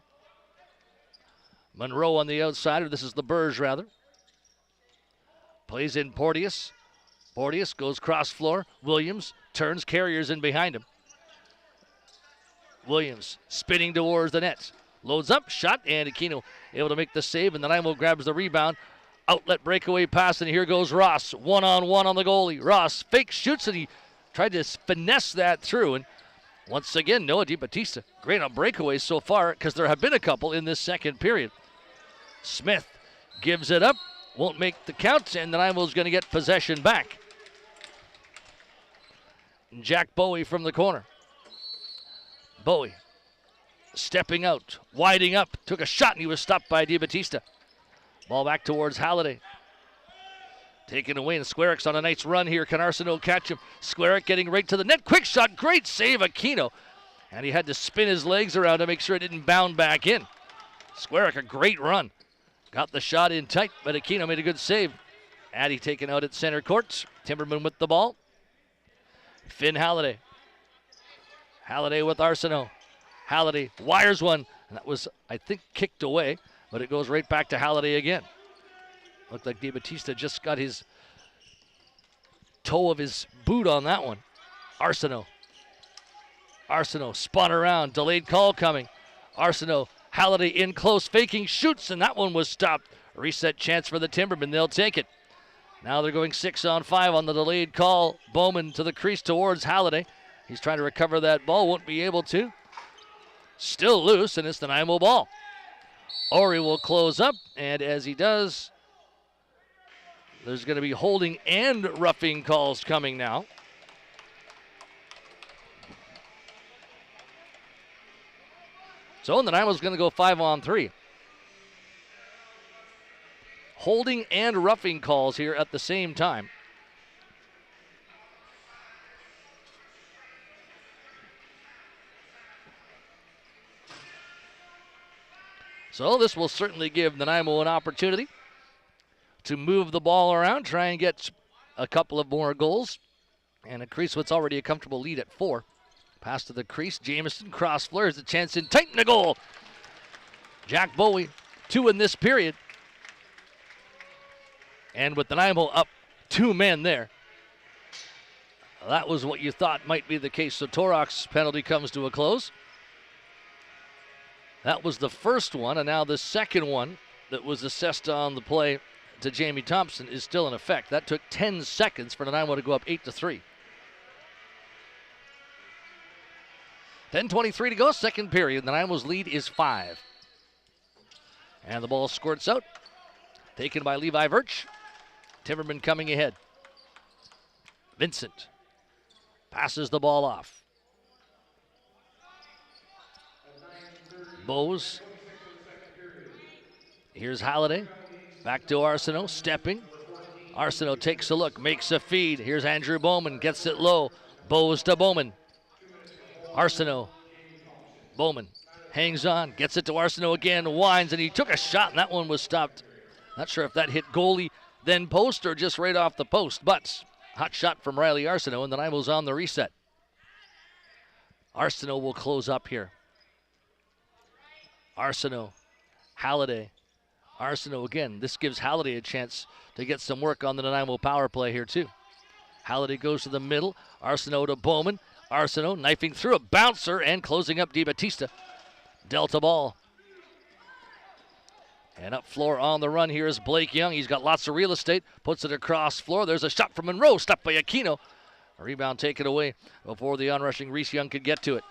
Monroe on the outside, or this is LaBerge rather. Plays in Porteous. Porteous goes cross floor. Williams turns, Carrier's in behind him. Williams spinning towards the net. Loads up, shot, and Aquino able to make the save, and Nanaimo grabs the rebound. Outlet breakaway pass, and here goes Ross. One-on-one on the goalie. Ross fake shoots, and he tried to finesse that through, and once again, Noah DiBattista, great on breakaways so far, because there have been a couple in this second period. Smith gives it up, won't make the count, and Nanaimo's going to get possession back. Jack Bowie from the corner. Bowie stepping out, winding up, took a shot, and he was stopped by DiBattista. Ball back towards Halliday. Taken away, and Squarrick's on a nice run here. Can Arsenault catch him? Squarrick getting right to the net. Quick shot, great save, Aquino. And he had to spin his legs around to make sure it didn't bound back in. Squarrick, a great run. Got the shot in tight, but Aquino made a good save. Addy taken out at center court. Timberman with the ball. Finn Halliday. Halliday with Arsenault. Halliday wires one, and that was, I think, kicked away, but it goes right back to Halliday again. Looked like DiBattista just got his toe of his boot on that one. Arsenault spun around, delayed call coming. Arsenault, Halliday in close, faking, shoots, and that one was stopped. Reset chance for the Timbermen, they'll take it. Now they're going 6-on-5 on the delayed call. Bowman to the crease towards Halliday. He's trying to recover that ball, won't be able to. Still loose, and it's the Nanaimo ball. Ori will close up, and as he does, there's going to be holding and roughing calls coming now. So Nanaimo's going to go 5-on-3. Holding and roughing calls here at the same time. So this will certainly give Nanaimo an opportunity to move the ball around, try and get a couple of more goals, and increase what's already a comfortable lead at 4. Pass to the crease, Jamieson, cross flare, a chance in, tighten the goal. Jack Bowie, 2 in this period. And with Nanaimo up 2 men there, that was what you thought might be the case. So Torok's penalty comes to a close. That was the first one, and now the second one that was assessed on the play to Jamie Thompson is still in effect. That took 10 seconds for Nanaimo to go up 8-3. 10:23 to go, second period. Nanaimo's lead is 5. And the ball squirts out. Taken by Levi Virch. Timberman coming ahead. Vincent passes the ball off. Bowes. Here's Halliday. Back to Arsenault, stepping. Arsenault takes a look, makes a feed. Here's Andrew Bowman, gets it low. Bowes to Bowman. Arsenault. Bowman hangs on, gets it to Arsenault again, winds, and he took a shot, and that one was stopped. Not sure if that hit goalie, then post, or just right off the post, but hot shot from Riley Arsenault, and the Nanaimo's on the reset. Arsenault will close up here. Arsenault, Halliday. Arsenault again. This gives Halliday a chance to get some work on the Nanaimo power play here too. Halliday goes to the middle. Arsenault to Bowman. Arsenault knifing through a bouncer and closing up DiBattista. Delta ball. And up floor on the run here is Blake Young. He's got lots of real estate. Puts it across floor. There's a shot from Monroe. Stopped by Aquino. A rebound taken away before the onrushing Reese Young could get to it.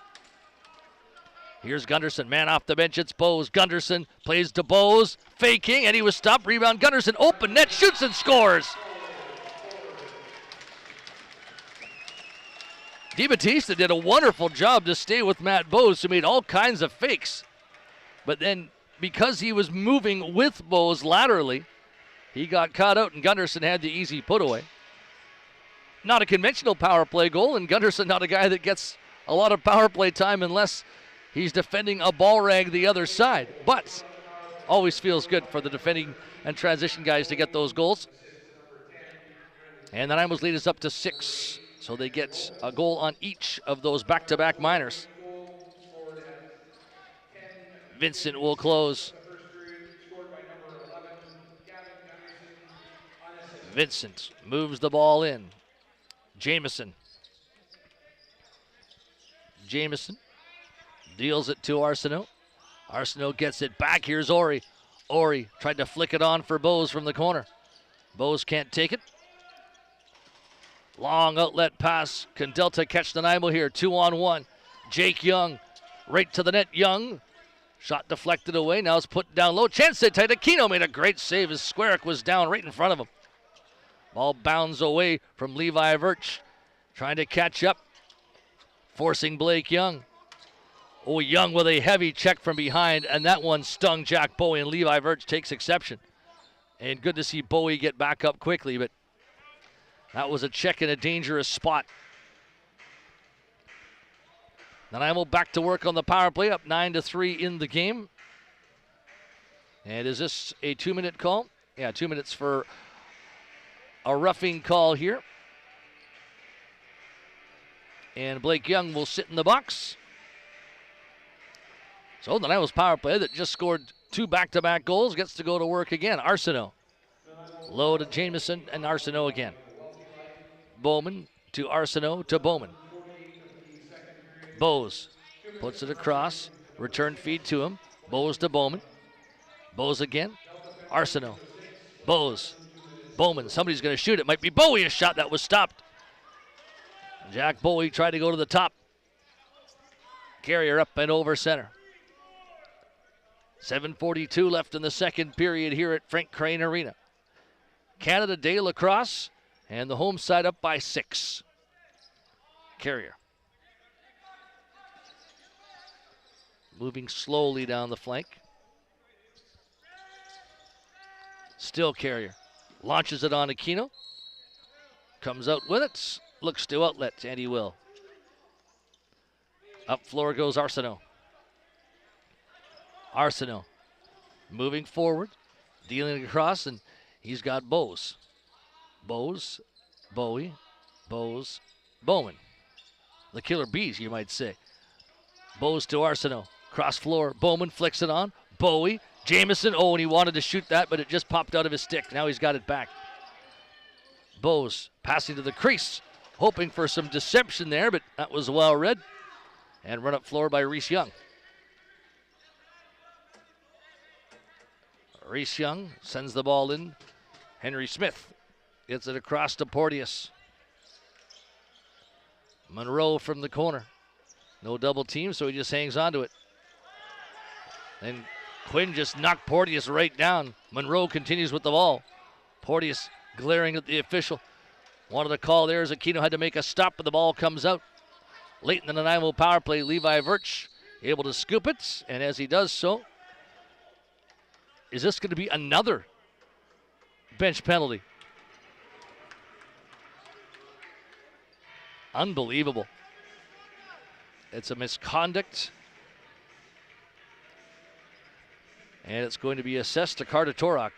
Here's Gunderson. Man off the bench. It's Bowes. Gunderson plays to Bowes. Faking, and he was stopped. Rebound Gunderson. Open net. Shoots and scores. DiBattista did a wonderful job to stay with Matt Bowes, who made all kinds of fakes. But then, because he was moving with Bowes laterally, he got caught out, and Gunderson had the easy put away. Not a conventional power play goal, and Gunderson not a guy that gets a lot of power play time unless he's defending a ball rag the other side. But always feels good for the defending and transition guys to get those goals. And the Nanaimo's lead is up to 6. So they get a goal on each of those back-to-back minors. Vincent will close. Vincent moves the ball in. Jamieson. Jamieson deals it to Arsenault. Arsenault gets it back. Here's Ori. Ori tried to flick it on for Bowes from the corner. Bowes can't take it. Long outlet pass. Can Delta catch the Nanaimo here? 2-on-1. Jake Young right to the net. Young. Shot deflected away. Now it's put down low. Chance it tight. Aquino made a great save as Squarick was down right in front of him. Ball bounds away from Levi Virch. Trying to catch up. Forcing Blake Young. Oh, Young with a heavy check from behind, and that one stung Jack Bowie, and Levi Virch takes exception. And good to see Bowie get back up quickly, but that was a check in a dangerous spot. Nanaimo back to work on the power play, up 9-3 in the game. And is this a 2-minute call? Yeah, 2 minutes for a roughing call here. And Blake Young will sit in the box. So the Nanaimo's power play that just scored 2 back-to-back goals gets to go to work again. Arsenault. Low to Jamieson and Arsenault again. Bowman to Arsenault to Bowman. Bowes puts it across. Return feed to him. Bowes to Bowman. Bowes again. Arsenault. Bowes. Bowman. Somebody's going to shoot. It might be Bowie. A shot that was stopped. Jack Bowie tried to go to the top. Carrier up and over center. 7:42 left in the second period here at Frank Crane Arena. Canada Day Lacrosse and the home side up by 6. Carrier. Moving slowly down the flank. Still Carrier. Launches it on Aquino. Comes out with it. Looks to outlet, and he will. Up floor goes Arsenault. Arsenault moving forward, dealing across, and he's got Bowes. Bowes, Bowie, Bowes, Bowman. The killer bees, you might say. Bowes to Arsenault. Cross floor, Bowman flicks it on. Bowie, Jamieson, oh, and he wanted to shoot that, but it just popped out of his stick. Now he's got it back. Bowes passing to the crease, hoping for some deception there, but that was well read. And run up floor by Reese Young. Reese Young sends the ball in. Henry Smith gets it across to Porteous. Monroe from the corner. No double team, so he just hangs on to it. And Quinn just knocked Porteous right down. Monroe continues with the ball. Porteous glaring at the official. Wanted a call there as Aquino had to make a stop, but the ball comes out. Late in the Nanaimo power play, Levi Virch able to scoop it, and as he does so, is this going to be another bench penalty? Unbelievable. It's a misconduct. And it's going to be assessed to Carter Torok.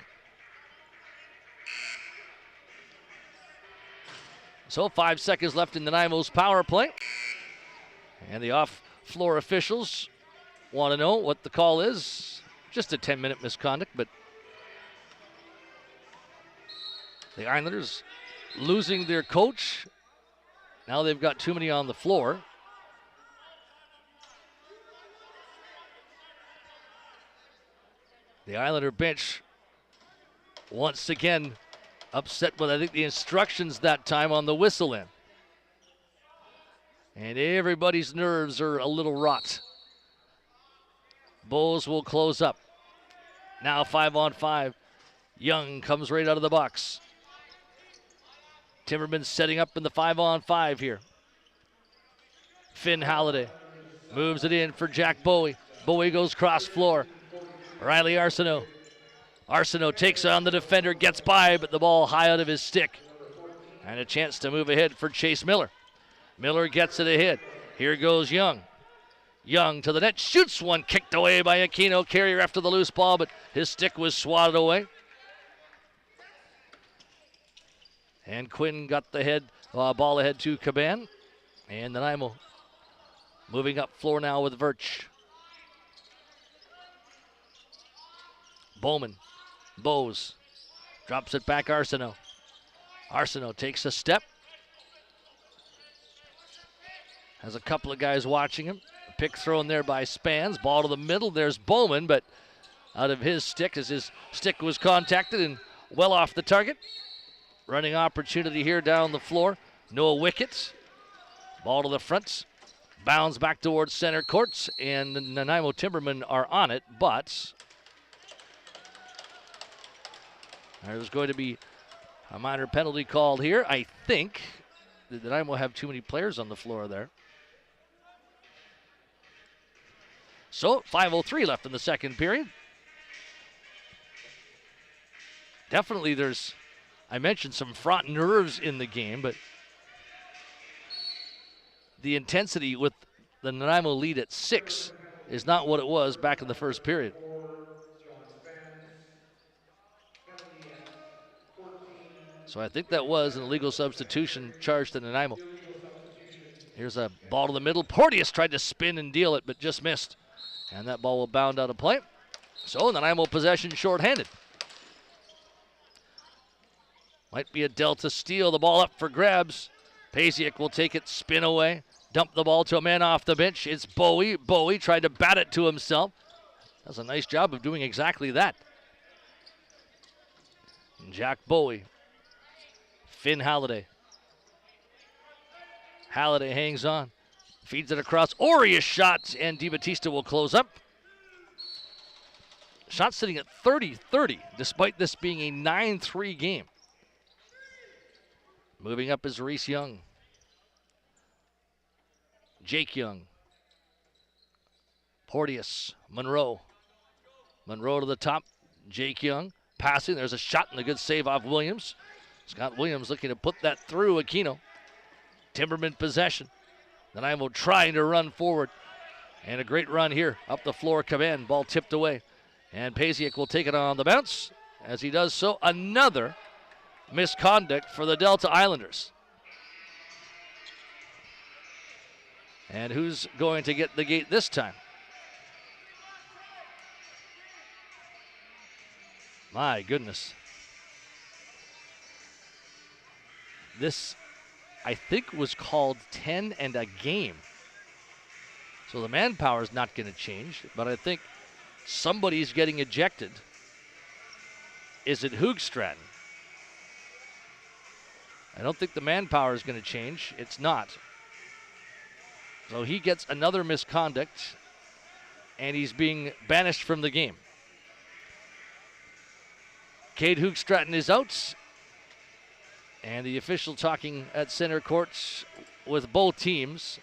So 5 seconds left in Nanaimo's power play. And the off-floor officials want to know what the call is. Just a 10-minute misconduct, but the Islanders losing their coach. Now they've got too many on the floor. The Islander bench once again upset with, I think, the instructions that time on the whistle end. And everybody's nerves are a little wrought. Bowes will close up. Now 5-on-5. Young comes right out of the box. Timbermen setting up in the 5-on-5 here. Finn Halliday moves it in for Jack Bowie. Bowie goes cross floor. Riley Arsenault. Arsenault takes on the defender, gets by, but the ball high out of his stick. And a chance to move ahead for Chase Miller. Miller gets it ahead. Here goes Young. Young to the net, shoots one, kicked away by Aquino. Carrier after the loose ball, but his stick was swatted away. And Quinn got the ball ahead to Caban. And Nanaimo moving up floor now with Verch. Bowman. Bowes drops it back. Arsenault. Arsenault takes a step. Has a couple of guys watching him. A pick thrown there by Spans. Ball to the middle. There's Bowman, but out of his stick as his stick was contacted and well off the target. Running opportunity here down the floor. No wickets. Ball to the front. Bounds back towards center courts, and the Nanaimo Timbermen are on it, but there's going to be a minor penalty called here. I think the Nanaimo have too many players on the floor there. So 5:03 left in the second period. Definitely I mentioned some fraught nerves in the game, but the intensity with the Nanaimo lead at 6 is not what it was back in the first period. So I think that was an illegal substitution charged to Nanaimo. Here's a ball to the middle. Porteous tried to spin and deal it, but just missed. And that ball will bound out of play. So Nanaimo possession shorthanded. Might be a Delta steal. The ball up for grabs. Pasiak will take it, spin away, dump the ball to a man off the bench. It's Bowie. Bowie tried to bat it to himself. Does a nice job of doing exactly that. And Jack Bowie. Finn Halliday. Halliday hangs on. Feeds it across. Orius shot, and DiBattista will close up. Shot sitting at 30-30, despite this being a 9-3 game. Moving up is Reese Young. Jake Young. Porteous. Monroe. Monroe to the top. Jake Young passing. There's a shot and a good save off Williams. Scott Williams looking to put that through Aquino. Timberman possession. Nanaimo trying to run forward. And a great run here. Up the floor, Caban. Ball tipped away. And Pasiak will take it on the bounce. As he does so, another misconduct for the Delta Islanders. And who's going to get the gate this time? My goodness. This, I think, was called 10 and a game. So the manpower is not going to change, but I think somebody's getting ejected. Is it Hoogstraten? I don't think the manpower is going to change. It's not. So he gets another misconduct, and he's being banished from the game. Cade Hoogstraten is out, and the official talking at center court with both teams.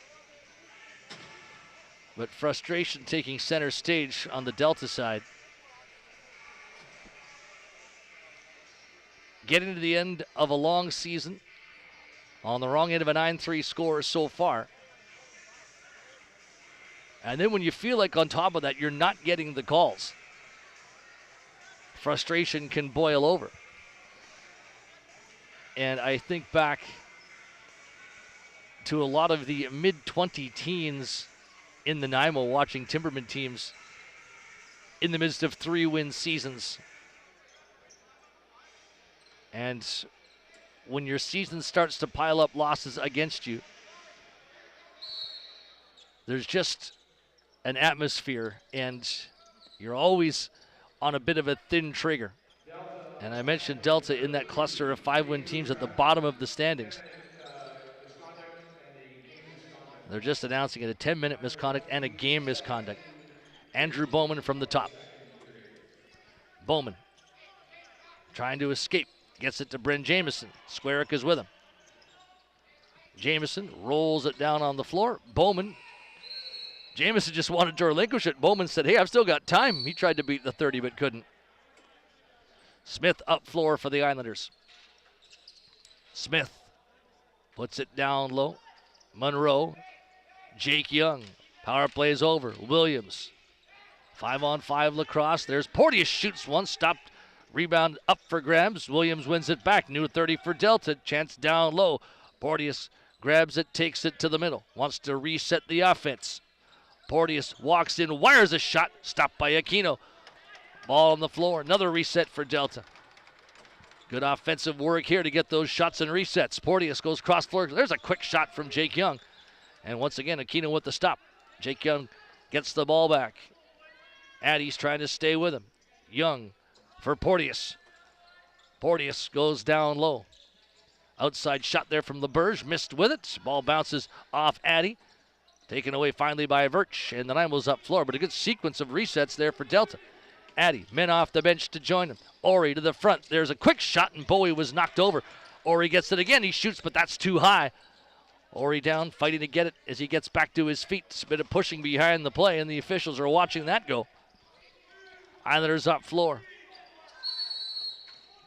But frustration taking center stage on the Delta side. Getting to the end of a long season, on the wrong end of a 9-3 score so far. And then when you feel like on top of that you're not getting the calls, frustration can boil over. And I think back to a lot of the mid-20 teens in Nanaimo watching Timbermen teams in the midst of 3-win seasons. And when your season starts to pile up losses against you, there's just an atmosphere, and you're always on a bit of a thin trigger. And I mentioned Delta in that cluster of 5-win teams at the bottom of the standings. They're just announcing it, a 10-minute misconduct and a game misconduct. Andrew Bowman from the top. Bowman trying to escape. Gets it to Bryn Jamieson. Squarick is with him. Jamieson rolls it down on the floor. Bowman. Jamieson just wanted to relinquish it. Bowman said, hey, I've still got time. He tried to beat the 30 but couldn't. Smith up floor for the Islanders. Smith puts it down low. Monroe. Jake Young. Power plays over. Williams. 5-on-5 lacrosse. There's Porteous shoots one. Stopped. Rebound up for grabs. Williams wins it back. New 30 for Delta. Chance down low. Porteous grabs it, takes it to the middle. Wants to reset the offense. Porteous walks in, wires a shot. Stopped by Aquino. Ball on the floor. Another reset for Delta. Good offensive work here to get those shots and resets. Porteous goes cross floor. There's a quick shot from Jake Young. And once again, Aquino with the stop. Jake Young gets the ball back. Addie's trying to stay with him. Young for Porteous. Porteous goes down low. Outside shot there from LeBurge. Missed with it. Ball bounces off Addie. Taken away finally by Verch. And the Nanaimo's up floor. But a good sequence of resets there for Delta. Addie, men off the bench to join him. Ori to the front. There's a quick shot and Bowie was knocked over. Ori gets it again. He shoots, but that's too high. Ori down, fighting to get it as he gets back to his feet. It's a bit of pushing behind the play, and the officials are watching that go. Islanders up floor.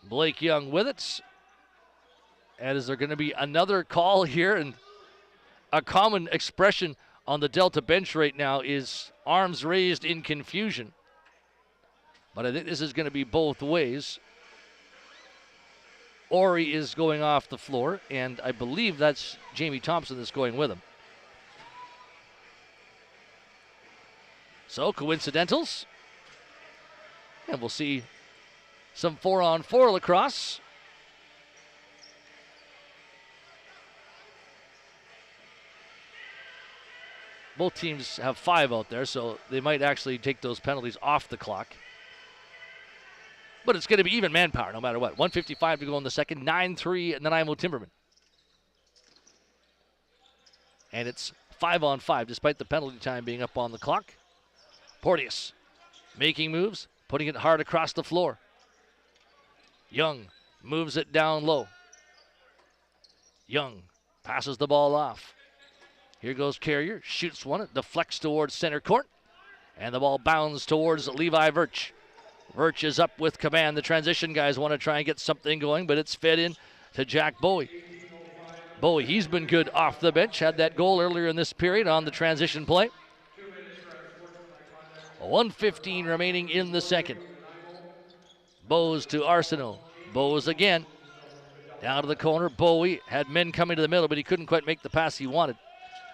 Blake Young with it. And is there going to be another call here? And a common expression on the Delta bench right now is arms raised in confusion. But I think this is going to be both ways. Ori is going off the floor, and I believe that's Jamie Thompson that's going with him. So, coincidentals. And we'll see some 4-on-4 lacrosse. Both teams have 5 out there, so they might actually take those penalties off the clock. But it's going to be even manpower no matter what. 1:55 to go in the second. 9-3 Nanaimo Timbermen. And it's 5-on-5 despite the penalty time being up on the clock. Porteous making moves, putting it hard across the floor. Young moves it down low. Young passes the ball off. Here goes Carrier, shoots one, it deflects towards center court. And the ball bounds towards Levi Verch. Verch is up with command. The transition guys want to try and get something going, but it's fed in to Jack Bowie. Bowie, he's been good off the bench. Had that goal earlier in this period on the transition play. 1:15 remaining in the second. Bowes to Arsenault. Bowes again. Down to the corner. Bowie had men coming to the middle, but he couldn't quite make the pass he wanted.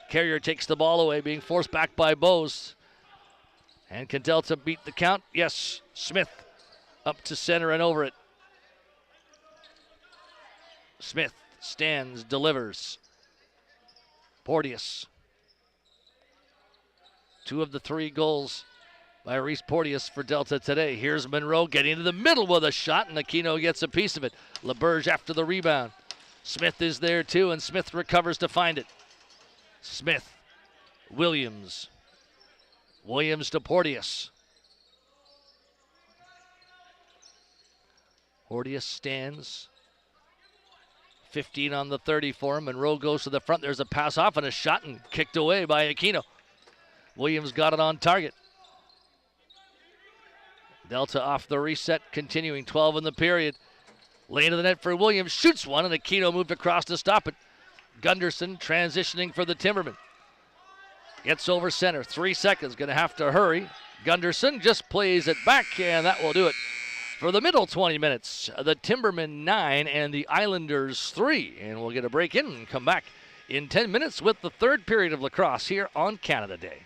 Carrier takes the ball away, being forced back by Bowes. And can Delta beat the count? Yes. Smith up to center and over it. Smith stands, delivers. Porteous. 2 of the 3 goals by Reese Porteous for Delta today. Here's Monroe getting into the middle with a shot, and Aquino gets a piece of it. LeBurge after the rebound. Smith is there too, and Smith recovers to find it. Smith. Williams. Williams to Porteous. Porteous stands. 15 on the 30 for him. Monroe goes to the front. There's a pass off and a shot and kicked away by Aquino. Williams got it on target. Delta off the reset, continuing 12 in the period. Lane of the net for Williams. Shoots one and Aquino moved across to stop it. Gunderson transitioning for the Timbermen. Gets over center. 3 seconds. Going to have to hurry. Gunderson just plays it back, and that will do it for the middle 20 minutes. The Timbermen 9 and the Islanders 3. And we'll get a break in and come back in 10 minutes with the third period of lacrosse here on Canada Day.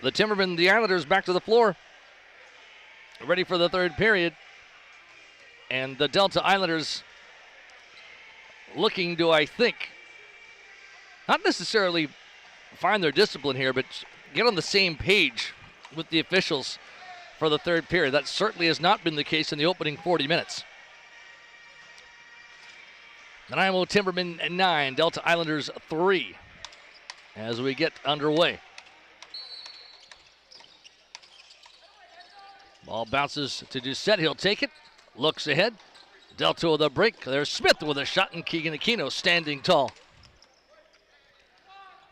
The Timbermen, the Islanders, back to the floor. Ready for the third period. And the Delta Islanders looking to, I think, not necessarily find their discipline here, but get on the same page with the officials for the third period. That certainly has not been the case in the opening 40 minutes. Nanaimo Timbermen 9, Delta Islanders 3 as we get underway. Ball bounces to Doucette. He'll take it. Looks ahead. Delta with a break. There's Smith with a shot, and Keegan Aquino standing tall.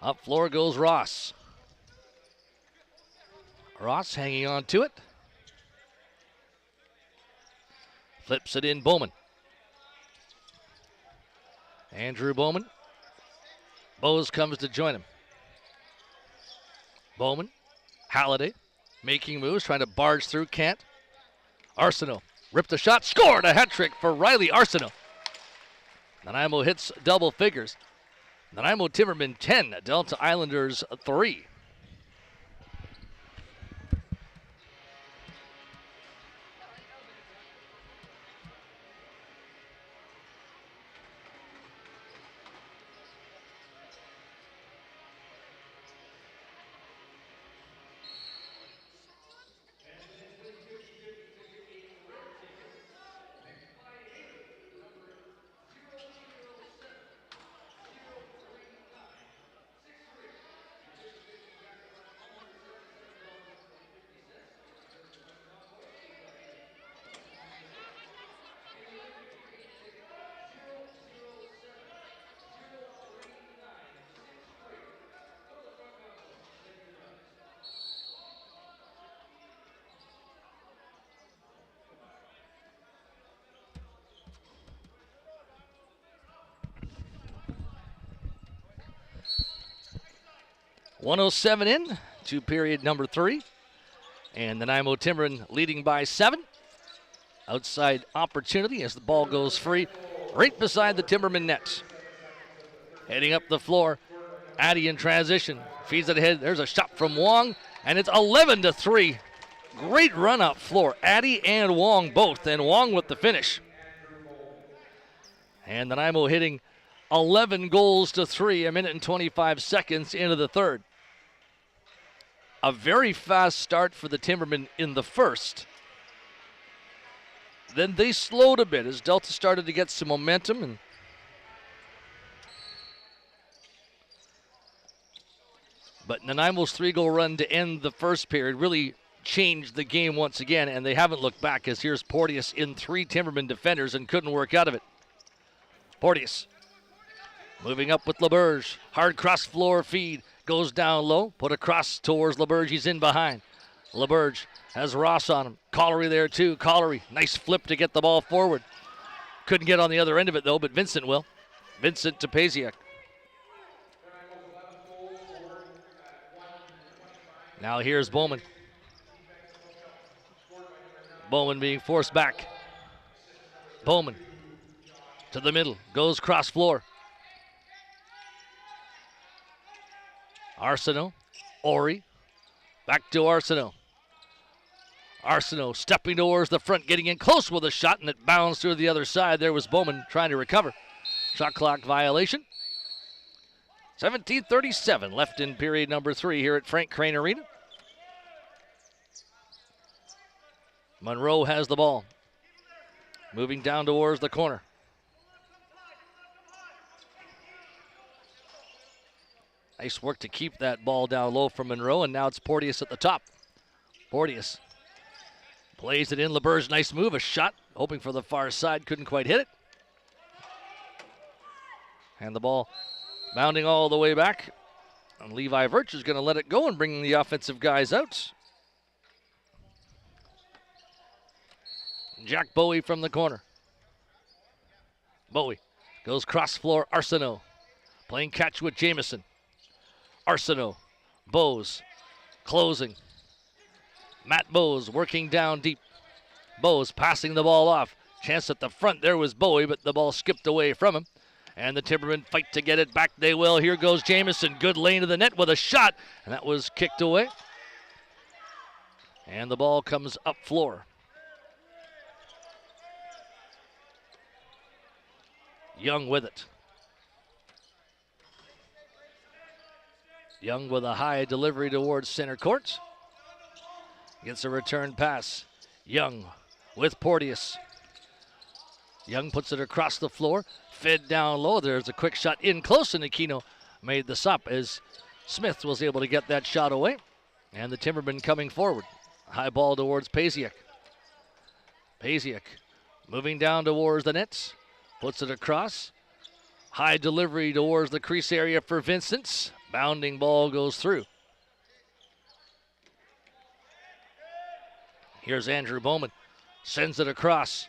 Up floor goes Ross. Ross hanging on to it. Flips it in, Bowman. Andrew Bowman. Bose comes to join him. Bowman. Halliday. Making moves, trying to barge through, can't. Arsenault ripped a shot, scored a hat trick for Riley Arsenault. Nanaimo hits double figures. Nanaimo Timbermen 10, Delta Islanders 3. .107 in to period number 3. And the Nanaimo Timbermen leading by 7. Outside opportunity as the ball goes free right beside the Timbermen net. Heading up the floor, Addy in transition. Feeds it ahead. There's a shot from Wong, and it's 11-3. Great run up floor. Addy and Wong both, and Wong with the finish. And the Nanaimo hitting 11 goals to 3, a minute and 25 seconds into the third. A very fast start for the Timbermen in the first. Then they slowed a bit as Delta started to get some momentum. But Nanaimo's 3-goal run to end the first period really changed the game once again, and they haven't looked back as here's Porteous in 3 Timbermen defenders and couldn't work out of it. Porteous moving up with LeBurge. Hard cross floor feed. Goes down low. Put across towards LeBurge. He's in behind. LeBurge has Ross on him. Collery there too. Collery. Nice flip to get the ball forward. Couldn't get on the other end of it though, but Vincent will. Vincent to Pasiak. Now here's Bowman. Bowman being forced back. Bowman to the middle. Goes cross floor. Arsenault, Ori, back to Arsenault. Arsenault stepping towards the front, getting in close with a shot, and it bounced through the other side. There was Bowman trying to recover. Shot clock violation. 17:37 left in period number 3 here at Frank Crane Arena. Monroe has the ball. Moving down towards the corner. Nice work to keep that ball down low from Monroe, and now it's Porteous at the top. Porteous plays it in. LeBurge, nice move, a shot, hoping for the far side, couldn't quite hit it. And the ball bounding all the way back. And Levi Virch is going to let it go and bring the offensive guys out. Jack Bowie from the corner. Bowie goes cross floor, Arsenault. Playing catch with Jamison. Arsenault, Bose, closing. Matt Bose working down deep. Bose passing the ball off. Chance at the front, there was Bowie, but the ball skipped away from him. And the Timbermen fight to get it back. They will. Here goes Jamison. Good lane to the net with a shot, and that was kicked away. And the ball comes up floor. Young with it. Young with a high delivery towards center court. Gets a return pass. Young with Porteous. Young puts it across the floor. Fed down low. There's a quick shot in close, and Aquino made the stop as Smith was able to get that shot away. And the Timbermen coming forward. High ball towards Pasiak. Pasiak moving down towards the nets. Puts it across. High delivery towards the crease area for Vincent. Bounding ball goes through. Here's Andrew Bowman. Sends it across.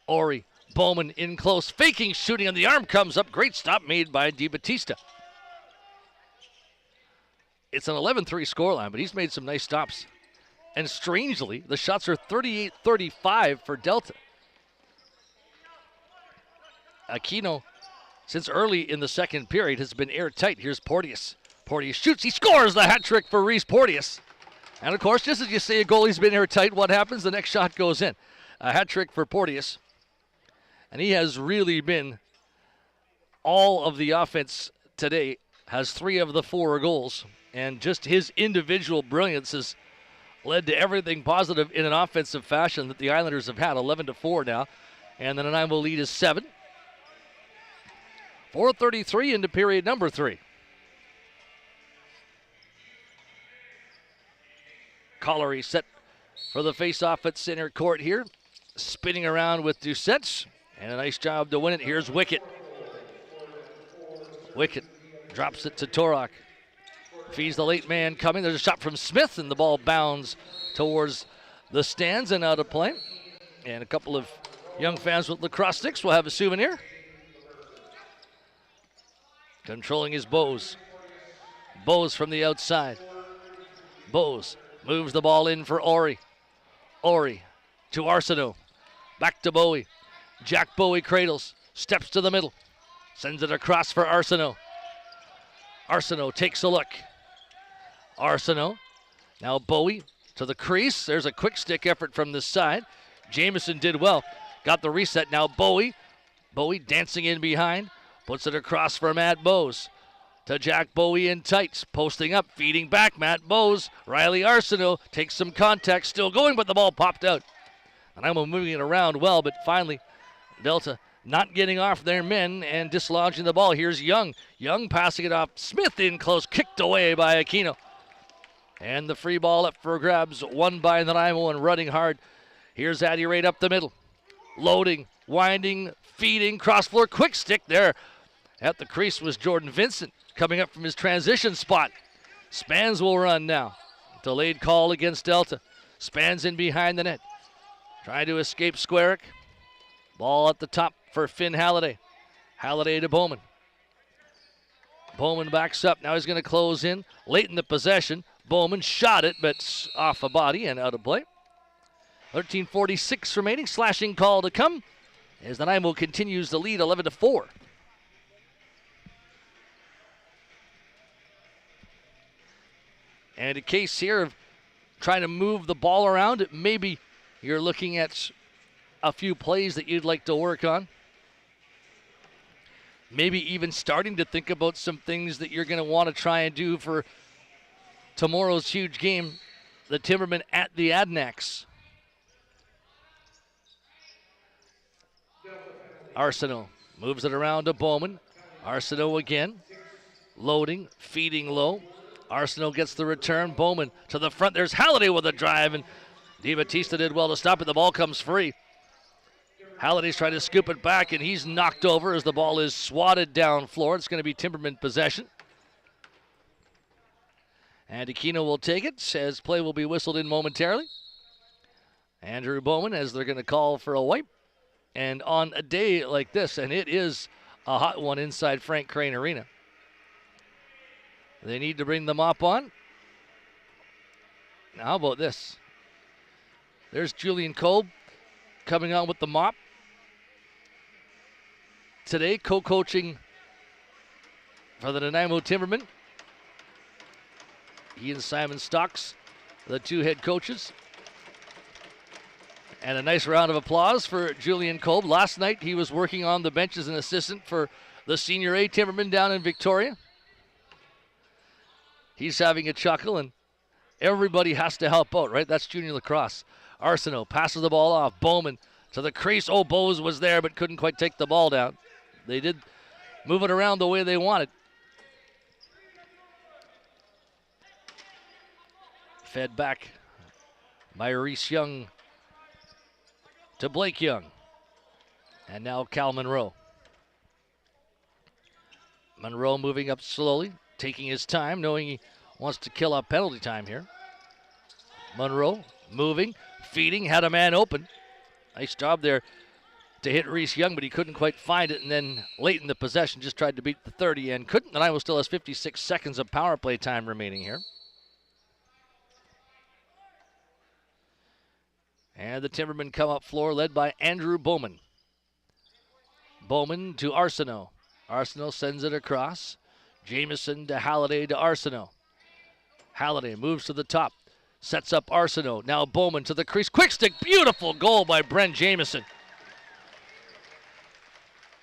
Ori. Bowman in close. Faking, shooting on the arm. Comes up. Great stop made by DiBattista. It's an 11-3 scoreline, but he's made some nice stops. And strangely, the shots are 38-35 for Delta. Aquino, since early in the second period, has been airtight. Here's Porteous. Porteous shoots. He scores the hat trick for Reese Porteous. And, of course, just as you say a goalie's been airtight, what happens? The next shot goes in. A hat trick for Porteous. And he has really been all of the offense today. Has 3 of the 4 goals. And just his individual brilliance has led to everything positive in an offensive fashion that the Islanders have had. 11-4 now. And the Nanaimo lead is 7. 4:33 into period number 3. Collery set for the face-off at center court here. Spinning around with Doucette. And a nice job to win it. Here's Wickett. Wickett drops it to Torok. Feeds the late man coming. There's a shot from Smith, and the ball bounds towards the stands and out of play. And a couple of young fans with lacrosse sticks will have a souvenir. Controlling his Bose. Bose from the outside. Bose moves the ball in for Ori. Ori to Arsenault. Back to Bowie. Jack Bowie cradles. Steps to the middle. Sends it across for Arsenault. Arsenault takes a look. Arsenault. Now Bowie to the crease. There's a quick stick effort from this side. Jamieson did well. Got the reset. Now Bowie. Bowie dancing in behind. Puts it across for Matt Bose. To Jack Bowie in tights. Posting up. Feeding back. Matt Bose. Riley Arsenault takes some contact. Still going, but the ball popped out. And I'm moving it around well, but finally Delta not getting off their men and dislodging the ball. Here's Young. Young passing it off. Smith in close. Kicked away by Aquino. And the free ball up for grabs. Won by Nanaimo and running hard. Here's Addy right up the middle. Loading. Winding. Feeding. Cross floor. Quick stick there. At the crease was Jordan Vincent coming up from his transition spot. Spans will run now. Delayed call against Delta. Spans in behind the net. Trying to escape Squarick. Ball at the top for Finn Halliday. Halliday to Bowman. Bowman backs up. Now he's going to close in. Late in the possession. Bowman shot it, but off a body and out of play. 13:46 remaining. Slashing call to come as Nanaimo continues to lead 11-4. And a case here of trying to move the ball around. Maybe you're looking at a few plays that you'd like to work on. Maybe even starting to think about some things that you're going to want to try and do for tomorrow's huge game, the Timbermen at the Adnax. Arsenault moves it around to Bowman. Arsenault again. Loading, feeding low. Arsenault gets the return. Bowman to the front. There's Halliday with a drive, and DiBattista did well to stop it. The ball comes free. Halliday's trying to scoop it back, and he's knocked over as the ball is swatted down floor. It's going to be Timberman possession. And Aquino will take it as play will be whistled in momentarily. Andrew Bowman as they're going to call for a wipe. And on a day like this, and it is a hot one inside Frank Crane Arena, they need to bring the mop on. Now, how about this? There's Julian Kolb coming on with the mop. Today, co-coaching for the Nanaimo Timbermen. He and Simon Stocks the two head coaches. And a nice round of applause for Julian Kolb. Last night he was working on the bench as an assistant for the Senior A Timbermen down in Victoria. He's having a chuckle, and everybody has to help out, right? That's junior lacrosse. Arsenault passes the ball off. Bowman to the crease. Oh, Bose was there but couldn't quite take the ball down. They did move it around the way they wanted. Fed back by Reese Young to Blake Young. And now Cal Monroe. Monroe moving up slowly, taking his time, knowing he wants to kill up penalty time here. Monroe moving, feeding, had a man open. Nice job there to hit Reese Young, but he couldn't quite find it. And then late in the possession, just tried to beat the 30 and couldn't. Nanaimo still has 56 seconds of power play time remaining here. And the Timbermen come up floor, led by Andrew Bowman. Bowman to Arsenault. Arsenault sends it across. Jamieson to Halliday to Arsenault. Halliday moves to the top, sets up Arsenault. Now Bowman to the crease. Quick stick, beautiful goal by Brent Jamieson.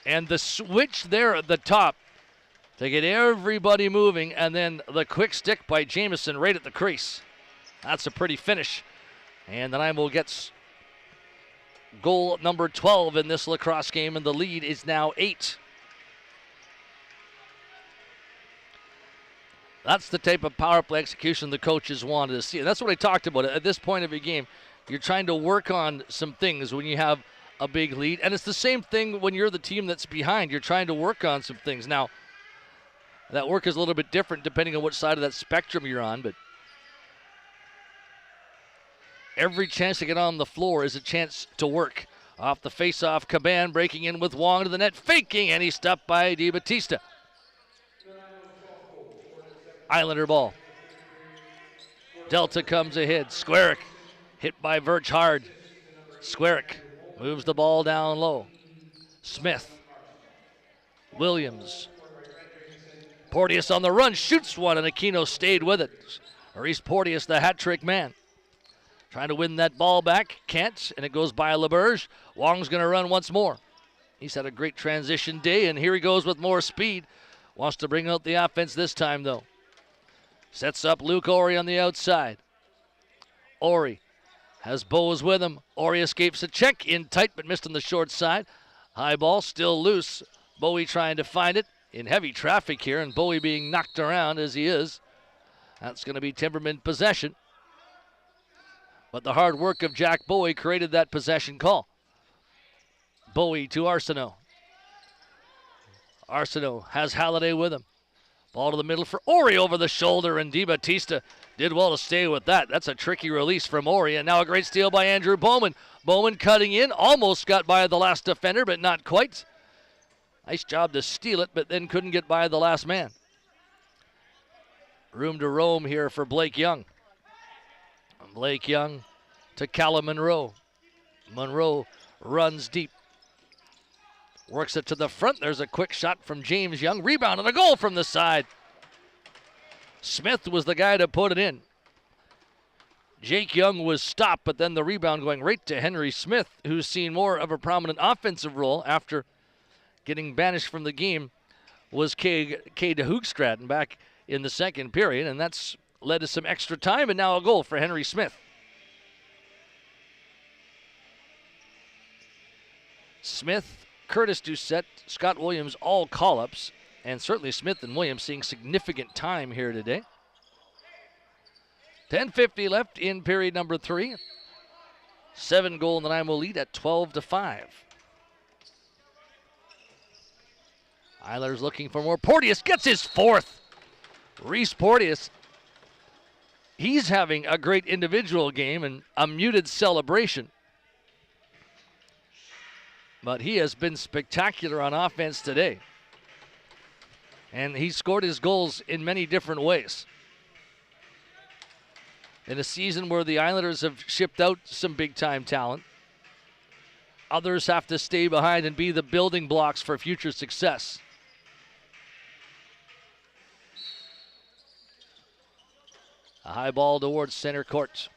And the switch there at the top to get everybody moving, and then the quick stick by Jamieson right at the crease. That's a pretty finish. And Nanaimo gets goal number 12 in this lacrosse game, and the lead is now 8. That's the type of power play execution the coaches wanted to see. And that's what I talked about. At this point of your game, you're trying to work on some things when you have a big lead. And it's the same thing when you're the team that's behind. You're trying to work on some things. Now, that work is a little bit different depending on which side of that spectrum you're on, but every chance to get on the floor is a chance to work. Off the face-off, Caban breaking in with Wong to the net, faking, and he's stopped by DiBattista. Islander ball. Delta comes ahead. Squarick hit by Verch hard. Squarick moves the ball down low. Smith. Williams. Porteous on the run, shoots one, and Aquino stayed with it. Maurice Porteous, the hat-trick man. Trying to win that ball back, can't, and it goes by LeBurge. Wong's going to run once more. He's had a great transition day, and here he goes with more speed. Wants to bring out the offense this time, though. Sets up Luke Ori on the outside. Ori has Bose with him. Ori escapes a check, in tight, but missed on the short side. High ball, still loose. Bowie trying to find it in heavy traffic here, and Bowie being knocked around as he is. That's going to be Timberman possession. But the hard work of Jack Bowie created that possession call. Bowie to Arsenault. Arsenault has Halliday with him. Ball to the middle for Ori over the shoulder, and DiBattista did well to stay with that. That's a tricky release from Ori, and now a great steal by Andrew Bowman. Bowman cutting in, almost got by the last defender, but not quite. Nice job to steal it, but then couldn't get by the last man. Room to roam here for Blake Young. Blake Young to Callum Monroe. Monroe runs deep. Works it to the front. There's a quick shot from James Young. Rebound and a goal from the side. Smith was the guy to put it in. Jake Young was stopped, but then the rebound going right to Henry Smith, who's seen more of a prominent offensive role after getting banished from the game, was Kay de Hoogstraten back in the second period, and that's led to some extra time, and now a goal for Henry Smith. Smith, Curtis Doucette, Scott Williams, all call-ups, and certainly Smith and Williams seeing significant time here today. 10:50 left in period number 3. 7-goal Nanaimo lead at 12-5. Islanders looking for more. Porteous gets his 4th. Reese Porteous, he's having a great individual game and a muted celebration. But he has been spectacular on offense today. And he scored his goals in many different ways. In a season where the Islanders have shipped out some big-time talent, others have to stay behind and be the building blocks for future success. A high ball towards center court.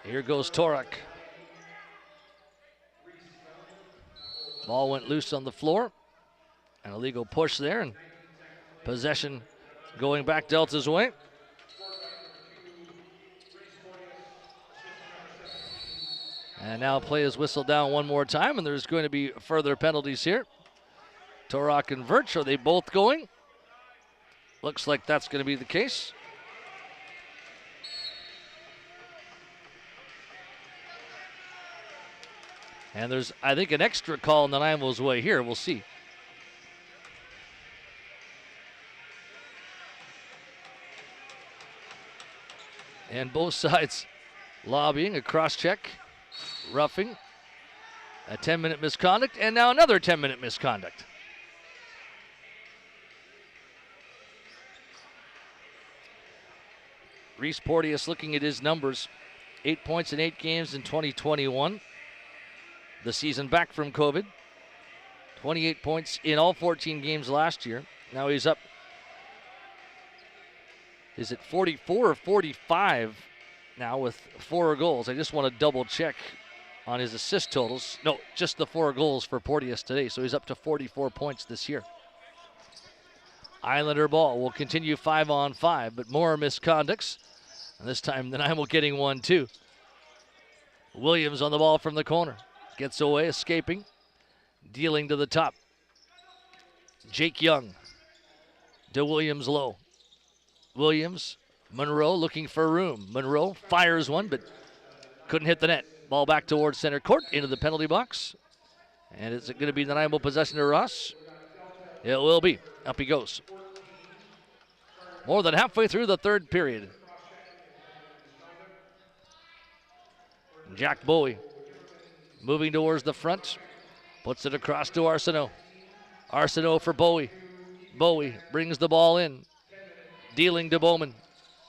Here goes Torok. Ball went loose on the floor. An illegal push there, and possession going back Delta's way. And now play is whistled down one more time, and there's going to be further penalties here. Torok and Virch, are they both going? Looks like that's going to be the case. And there's, I think, an extra call in Nanaimo's way here. We'll see. And both sides lobbying, a cross-check, roughing, a 10-minute misconduct, and now another 10-minute misconduct. Reese Porteous looking at his numbers. 8 points in 8 games in 2021. The season back from COVID. 28 points in all 14 games last year. Now he's up. Is it 44 or 45 now with 4 goals? I just want to double check on his assist totals. No, just the 4 goals for Porteous today. So he's up to 44 points this year. Islander ball will continue 5-on-5, but more misconducts. And this time Nanaimo getting one too. Williams on the ball from the corner. Gets away, escaping. Dealing to the top. Jake Young. To Williams low. Williams, Monroe looking for room. Monroe fires one, but couldn't hit the net. Ball back towards center court, into the penalty box. And is it going to be Nanaimo possession to Ross? It will be. Up he goes. More than halfway through the third period. Jack Bowie moving towards the front. Puts it across to Arsenault. Arsenault for Bowie. Bowie brings the ball in. Dealing to Bowman.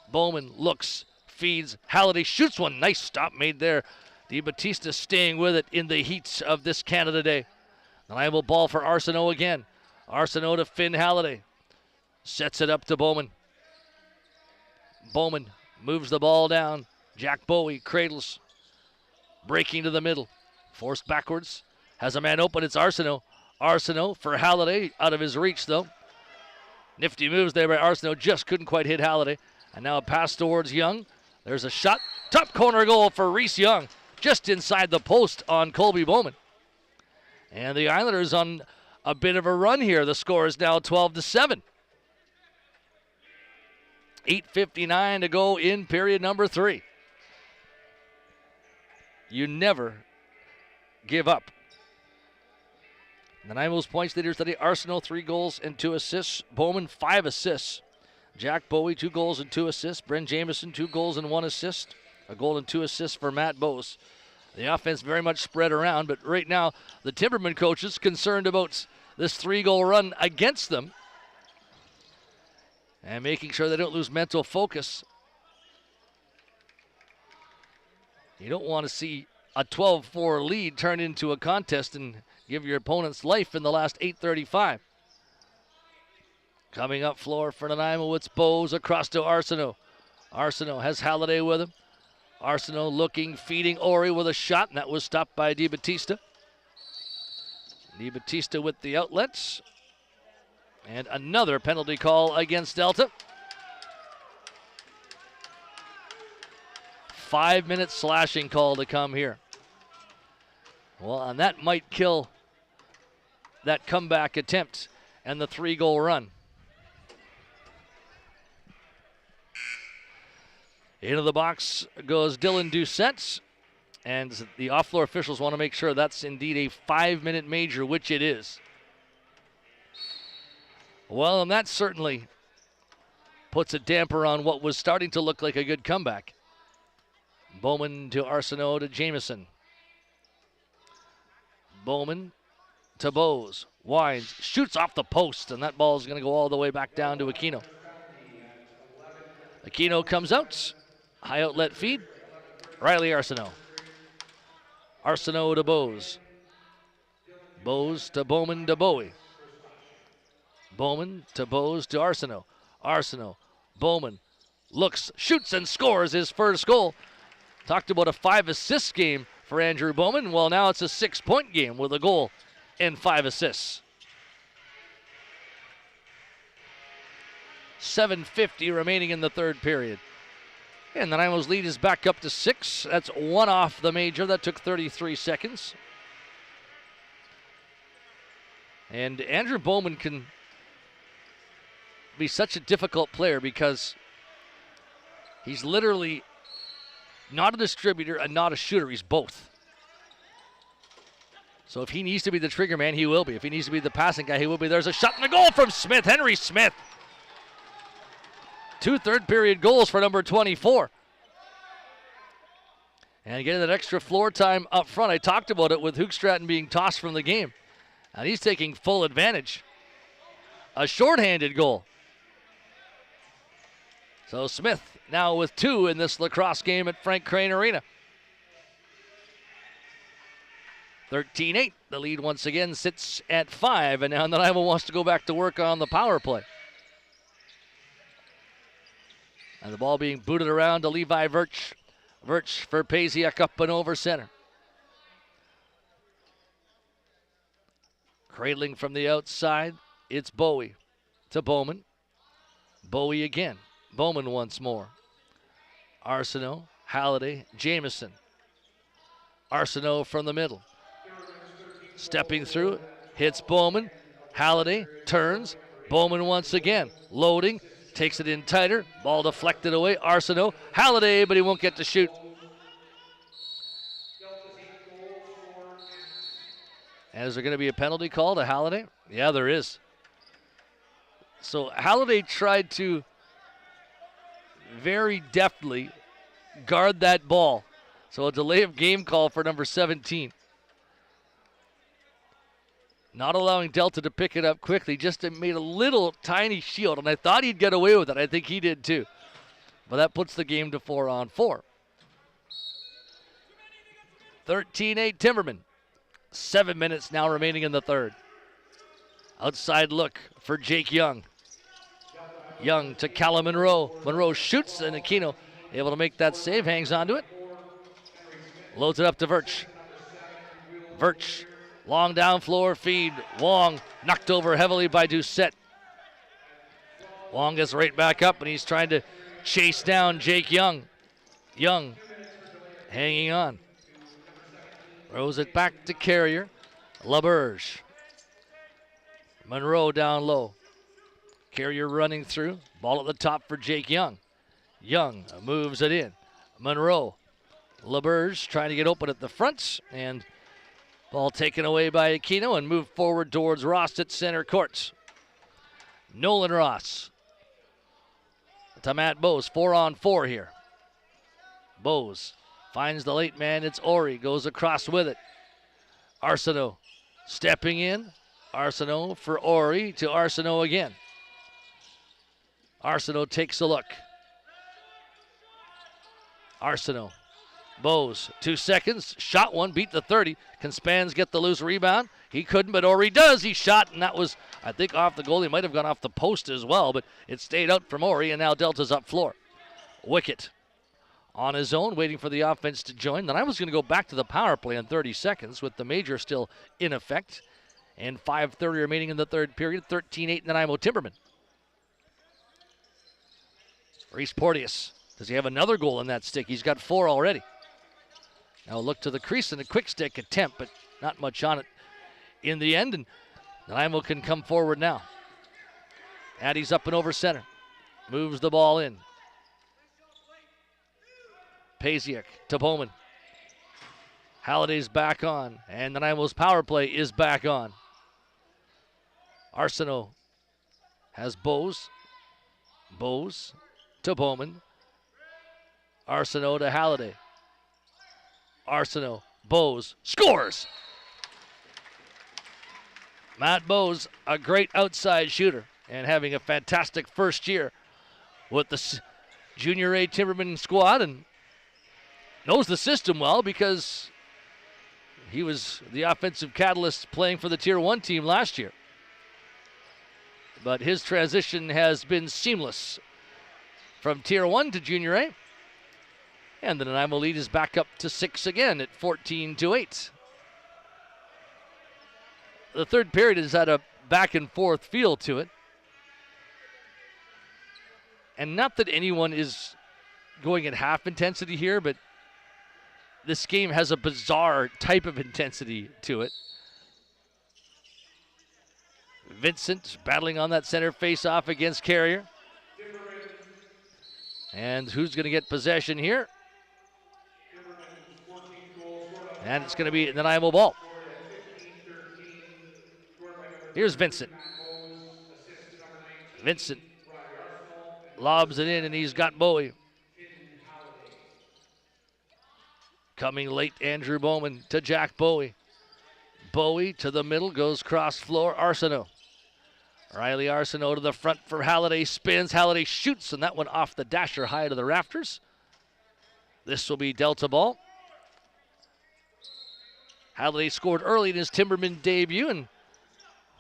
Bowman looks, feeds. Halliday shoots one. Nice stop made there. DiBattista staying with it in the heat of this Canada Day. Nanaimo ball for Arsenault again. Arsenault to Finn Halliday. Sets it up to Bowman. Bowman moves the ball down. Jack Bowie cradles. Breaking to the middle. Forced backwards. Has a man open. It's Arsenault. Arsenault for Halliday. Out of his reach, though. Nifty moves there by Arsenault. Just couldn't quite hit Halliday. And now a pass towards Young. There's a shot. Top corner goal for Reese Young. Just inside the post on Colby Bowman. And the Islanders on a bit of a run here. The score is now 12-7. 8:59 to go in period number 3. You never give up. Nanaimo's points leaders today. Arsenault 3 goals and 2 assists. Bowman 5 assists. Jack Bowie 2 goals and 2 assists. Brent Jameson 2 goals and 1 assist. A goal and 2 assists for Matt Bose. The offense very much spread around, but right now the Timbermen coaches concerned about this 3-goal run against them and making sure they don't lose mental focus. You don't want to see a 12-4 lead turn into a contest and give your opponents life in the last 8:35. Coming up floor for Nanaimo, it's Bose across to Arsenault. Arsenault has Halliday with him. Arsenault looking, feeding Ori with a shot, and that was stopped by DiBattista. DiBattista with the outlets. And another penalty call against Delta. 5-minute slashing call to come here. Well, and that might kill that comeback attempt and the 3-goal run. Into the box goes Dylan Doucette, and the off-floor officials want to make sure that's indeed a 5-minute major, which it is. Well, and that certainly puts a damper on what was starting to look like a good comeback. Bowman to Arsenault to Jameson. Bowman to Bose. Winds, shoots off the post, and that ball is going to go all the way back down to Aquino. Aquino comes out. High outlet feed. Riley Arsenault. Arsenault to Bose. Bose to Bowman to Bowie. Bowman to Bose to Arsenault. Arsenault, Bowman looks, shoots, and scores his first goal. Talked about a 5-assist game for Andrew Bowman. Well, now it's a 6-point game with a goal and 5 assists. 7:50 remaining in the third period. And Nanaimo's lead is back up to 6. That's one off the major. That took 33 seconds. And Andrew Bowman can be such a difficult player because he's literally not a distributor and not a shooter. He's both. So if he needs to be the trigger man, he will be. If he needs to be the passing guy, he will be. There's a shot and a goal from Smith, Henry Smith. 2 third-period goals for number 24. And getting that extra floor time up front. I talked about it with Hoogstraten being tossed from the game. And he's taking full advantage. A shorthanded goal. So Smith now with 2 in this lacrosse game at Frank Crane Arena. 13-8. The lead once again sits at 5. And now Nanaimo wants to go back to work on the power play. And the ball being booted around to Levi Virch. Virch for Pasiak up and over center. Cradling from the outside, it's Bowie to Bowman. Bowie again. Bowman once more. Arsenault, Halliday, Jamieson. Arsenault from the middle. Stepping through, hits Bowman. Halliday turns. Bowman once again. Loading. Takes it in tighter. Ball deflected away. Arsenault. Halliday, but he won't get to shoot. And is there going to be a penalty call to Halliday? Yeah, there is. So Halliday tried to very deftly guard that ball. So a delay of game call for number 17. Not allowing Delta to pick it up quickly, just made a little tiny shield, and I thought he'd get away with it. I think he did too. But that puts the game to 4-on-4. 13-8 Timbermen. 7 minutes now remaining in the third. Outside look for Jake Young. Young to Callum Monroe. Monroe shoots, and Aquino able to make that save, hangs onto it. Loads it up to Virch. Virch. Long down floor feed. Wong knocked over heavily by Doucette. Wong gets right back up and he's trying to chase down Jake Young. Young hanging on. Throws it back to Carrier. LaBerge. Monroe down low. Carrier running through. Ball at the top for Jake Young. Young moves it in. Monroe. LaBerge trying to get open at the front, and ball taken away by Aquino and moved forward towards Ross at center court. Nolan Ross to Matt Bose. 4-on-4 here. Bose finds the late man. It's Ori. Goes across with it. Arsenault stepping in. Arsenault for Ori to Arsenault again. Arsenault takes a look. Arsenault. Bose, 2 seconds, shot one, beat the 30. Can Spans get the loose rebound? He couldn't, but Ori does. He shot, and that was, I think, off the goal. He might have gone off the post as well, but it stayed out from Ori, and now Delta's up floor. Wicket on his own, waiting for the offense to join. Then I was going to go back to the power play in 30 seconds with the major still in effect. And 5:30 remaining in the third period. 13-8 Nanaimo Timbermen. Reese Porteous. Does he have another goal in that stick? He's got 4 already. Now look to the crease and a quick stick attempt, but not much on it in the end. And Nanaimo can come forward now. Addie's up and over center. Moves the ball in. Pasiak to Bowman. Halliday's back on, and Nanaimo's power play is back on. Arsenault has Bose. Bose to Bowman. Arsenault to Halliday. Arsenault, Bose, scores! Matt Bose, a great outside shooter and having a fantastic first year with the Junior A Timbermen squad, and knows the system well because he was the offensive catalyst playing for the Tier 1 team last year. but his transition has been seamless from Tier 1 to Junior A. And the Nanaimo lead is back up to 6 again at 14-8. The third period has had a back and forth feel to it. And not that anyone is going at half intensity here, but this game has a bizarre type of intensity to it. Vincent battling on that center face-off against Carrier. And who's going to get possession here? And it's going to be Nanaimo ball. Here's Vincent. Vincent lobs it in, and he's got Bowie. Coming late, Andrew Bowman to Jack Bowie. Bowie to the middle, goes cross floor, Arsenault. Riley Arsenault to the front for Halliday, spins, Halliday shoots, and that one off the dasher high to the rafters. This will be Delta ball. Halliday scored early in his Timberman debut, and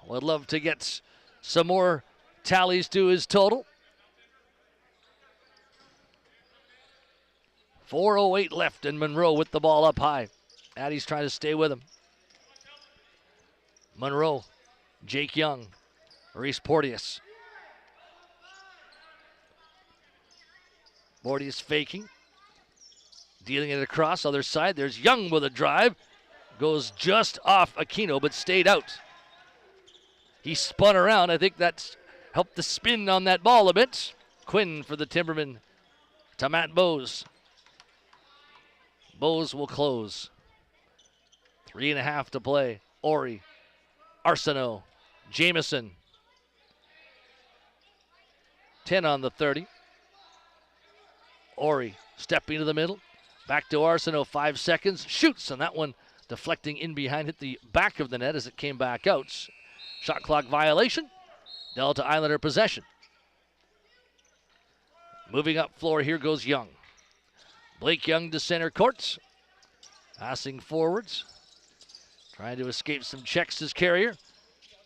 would love to get some more tallies to his total. 4:08 left, and Monroe with the ball up high. Addie's trying to stay with him. Monroe, Jake Young, Reese Porteous. Porteous faking. Dealing it across, other side. There's Young with a drive. Goes just off Aquino, but stayed out. He spun around. I think that's helped the spin on that ball a bit. Quinn for the Timbermen to Matt Bowes. Bowes will close. 3.5 to play. Ori, Arsenault, Jamison. 10 on the 30. Ori stepping to the middle. Back to Arsenault, 5 seconds. Shoots, and that one deflecting in behind, hit the back of the net as it came back out. Shot clock violation. Delta Islander possession. Moving up floor, here goes Young. Blake Young to center court. Passing forwards. Trying to escape some checks as Carrier.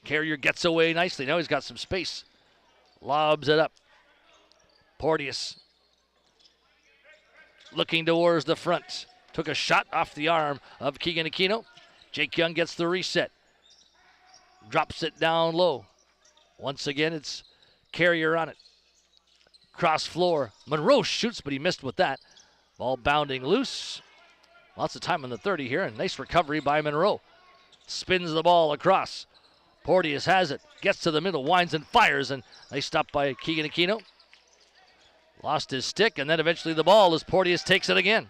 Carrier gets away nicely. Now he's got some space. Lobs it up. Porteous looking towards the front. Took a shot off the arm of Keegan Aquino. Jake Young gets the reset. Drops it down low. Once again, it's Carrier on it. Cross floor. Monroe shoots, but he missed with that. Ball bounding loose. Lots of time on the 30 here, and nice recovery by Monroe. Spins the ball across. Porteous has it. Gets to the middle, winds and fires, and nice stop by Keegan Aquino. Lost his stick, and then eventually the ball as Porteous takes it again.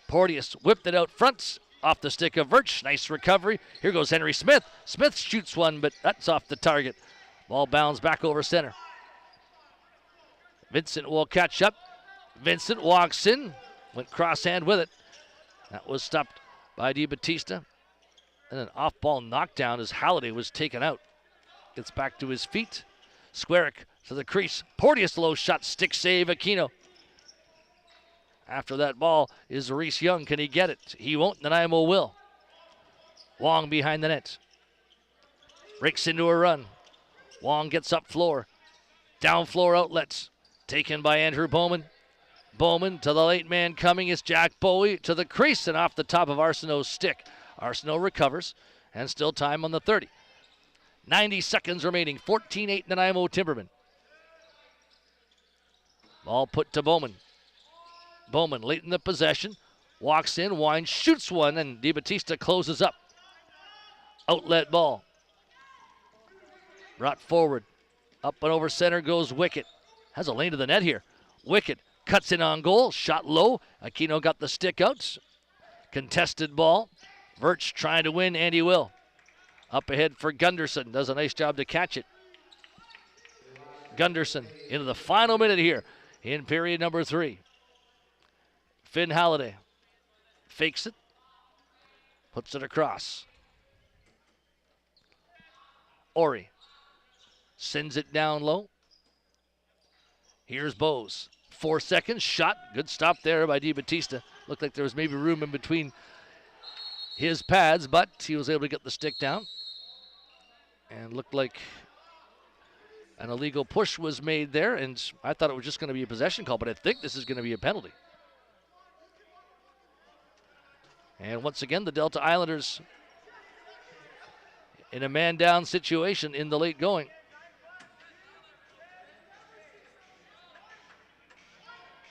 Porteous whipped it out front, off the stick of Virch. Nice recovery. Here goes Henry Smith. Smith shoots one, but that's off the target. Ball bounds back over center. Vincent will catch up. Vincent walks in, went crosshand with it. That was stopped by DiBattista. And an off-ball knockdown as Halliday was taken out. Gets back to his feet. Squarick to the crease. Porteous low shot, stick save, Aquino. After that ball is Reese Young. Can he get it? He won't. Nanaimo will. Wong behind the net. Breaks into a run. Wong gets up floor. Down floor outlets. Taken by Andrew Bowman. Bowman to the late man coming is Jack Bowie to the crease and off the top of Arsenault's stick. Arsenault recovers and still time on the 30. 90 seconds remaining. 14-8 Nanaimo Timbermen. Ball put to Bowman. Bowman late in the possession. Walks in, winds, shoots one, and DiBattista closes up. Outlet ball. Brought forward. Up and over center goes Wickett. Has a lane to the net here. Wickett cuts in on goal. Shot low. Aquino got the stick out. Contested ball. Virch trying to win, and he will. Up ahead for Gunderson. Does a nice job to catch it. Gunderson into the final minute here in period number 3. Finn Halliday fakes it. Puts it across. Ori sends it down low. Here's Bowes. 4 seconds. Shot. Good stop there by DiBattista. Looked like there was maybe room in between his pads, but he was able to get the stick down. And looked like An illegal push was made there, and I thought it was just going to be a possession call, but I think this is going to be a penalty. And once again, the Delta Islanders in a man-down situation in the late going.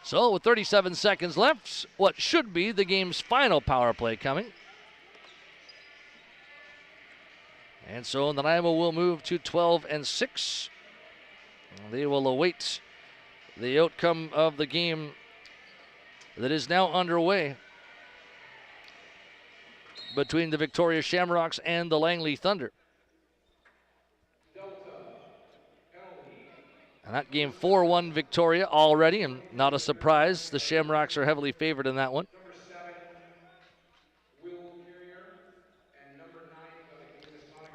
So with 37 seconds left, what should be the game's final power play coming. And so Nanaimo will move to 12-6. They will await the outcome of the game that is now underway between the Victoria Shamrocks and the Langley Thunder. And that game 4-1 Victoria already, and not a surprise. The Shamrocks are heavily favored in that one.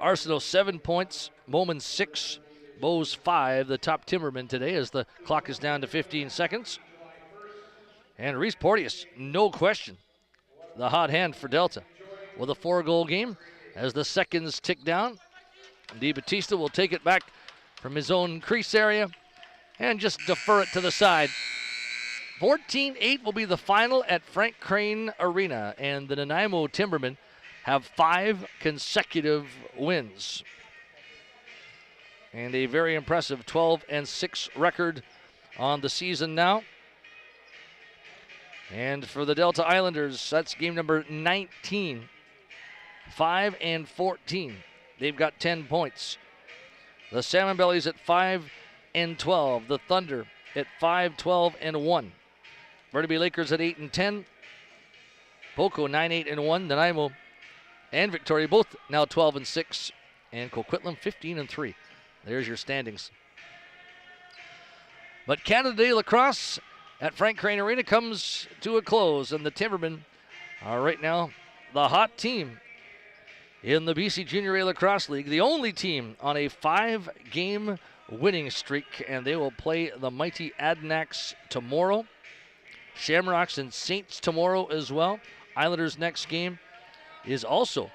Arsenault 7 points, Bowman 6, Bowes 5, the top Timbermen today as the clock is down to 15 seconds. And Reese Porteous, no question, the hot hand for Delta with a 4-goal game as the seconds tick down. Di Battista will take it back from his own crease area and just defer it to the side. 14-8 will be the final at Frank Crane Arena, and the Nanaimo Timbermen have 5 consecutive wins and a very impressive 12-6 record on the season now. And for the Delta Islanders, that's game number 19, 5-14. They've got 10 points. The Salmon Bellies at 5-12. The Thunder at 5-12-1. Burnaby Lakers at 8-10. Poco 9-8-1. Nanaimo and Victoria both now 12-6. And Coquitlam 15-3. There's your standings. But Canada Day Lacrosse at Frank Crane Arena comes to a close, and the Timbermen are right now the hot team in the BC Junior A Lacrosse League, the only team on a 5-game winning streak, and they will play the mighty Adanacs tomorrow. Shamrocks and Saints tomorrow as well. Islanders' next game is also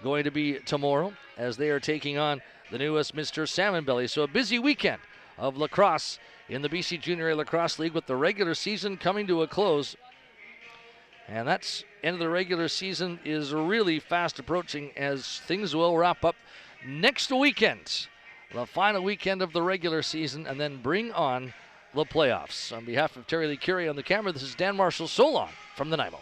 going to be tomorrow as they are taking on the new Westminster Salmon Belly. So a busy weekend of lacrosse in the BC Junior A Lacrosse League with the regular season coming to a close. And that's end of the regular season is really fast approaching as things will wrap up next weekend. The final weekend of the regular season, and then bring on the playoffs. On behalf of Terry Lee Curie on the camera, this is Dan Marshall. So long from Nanaimo.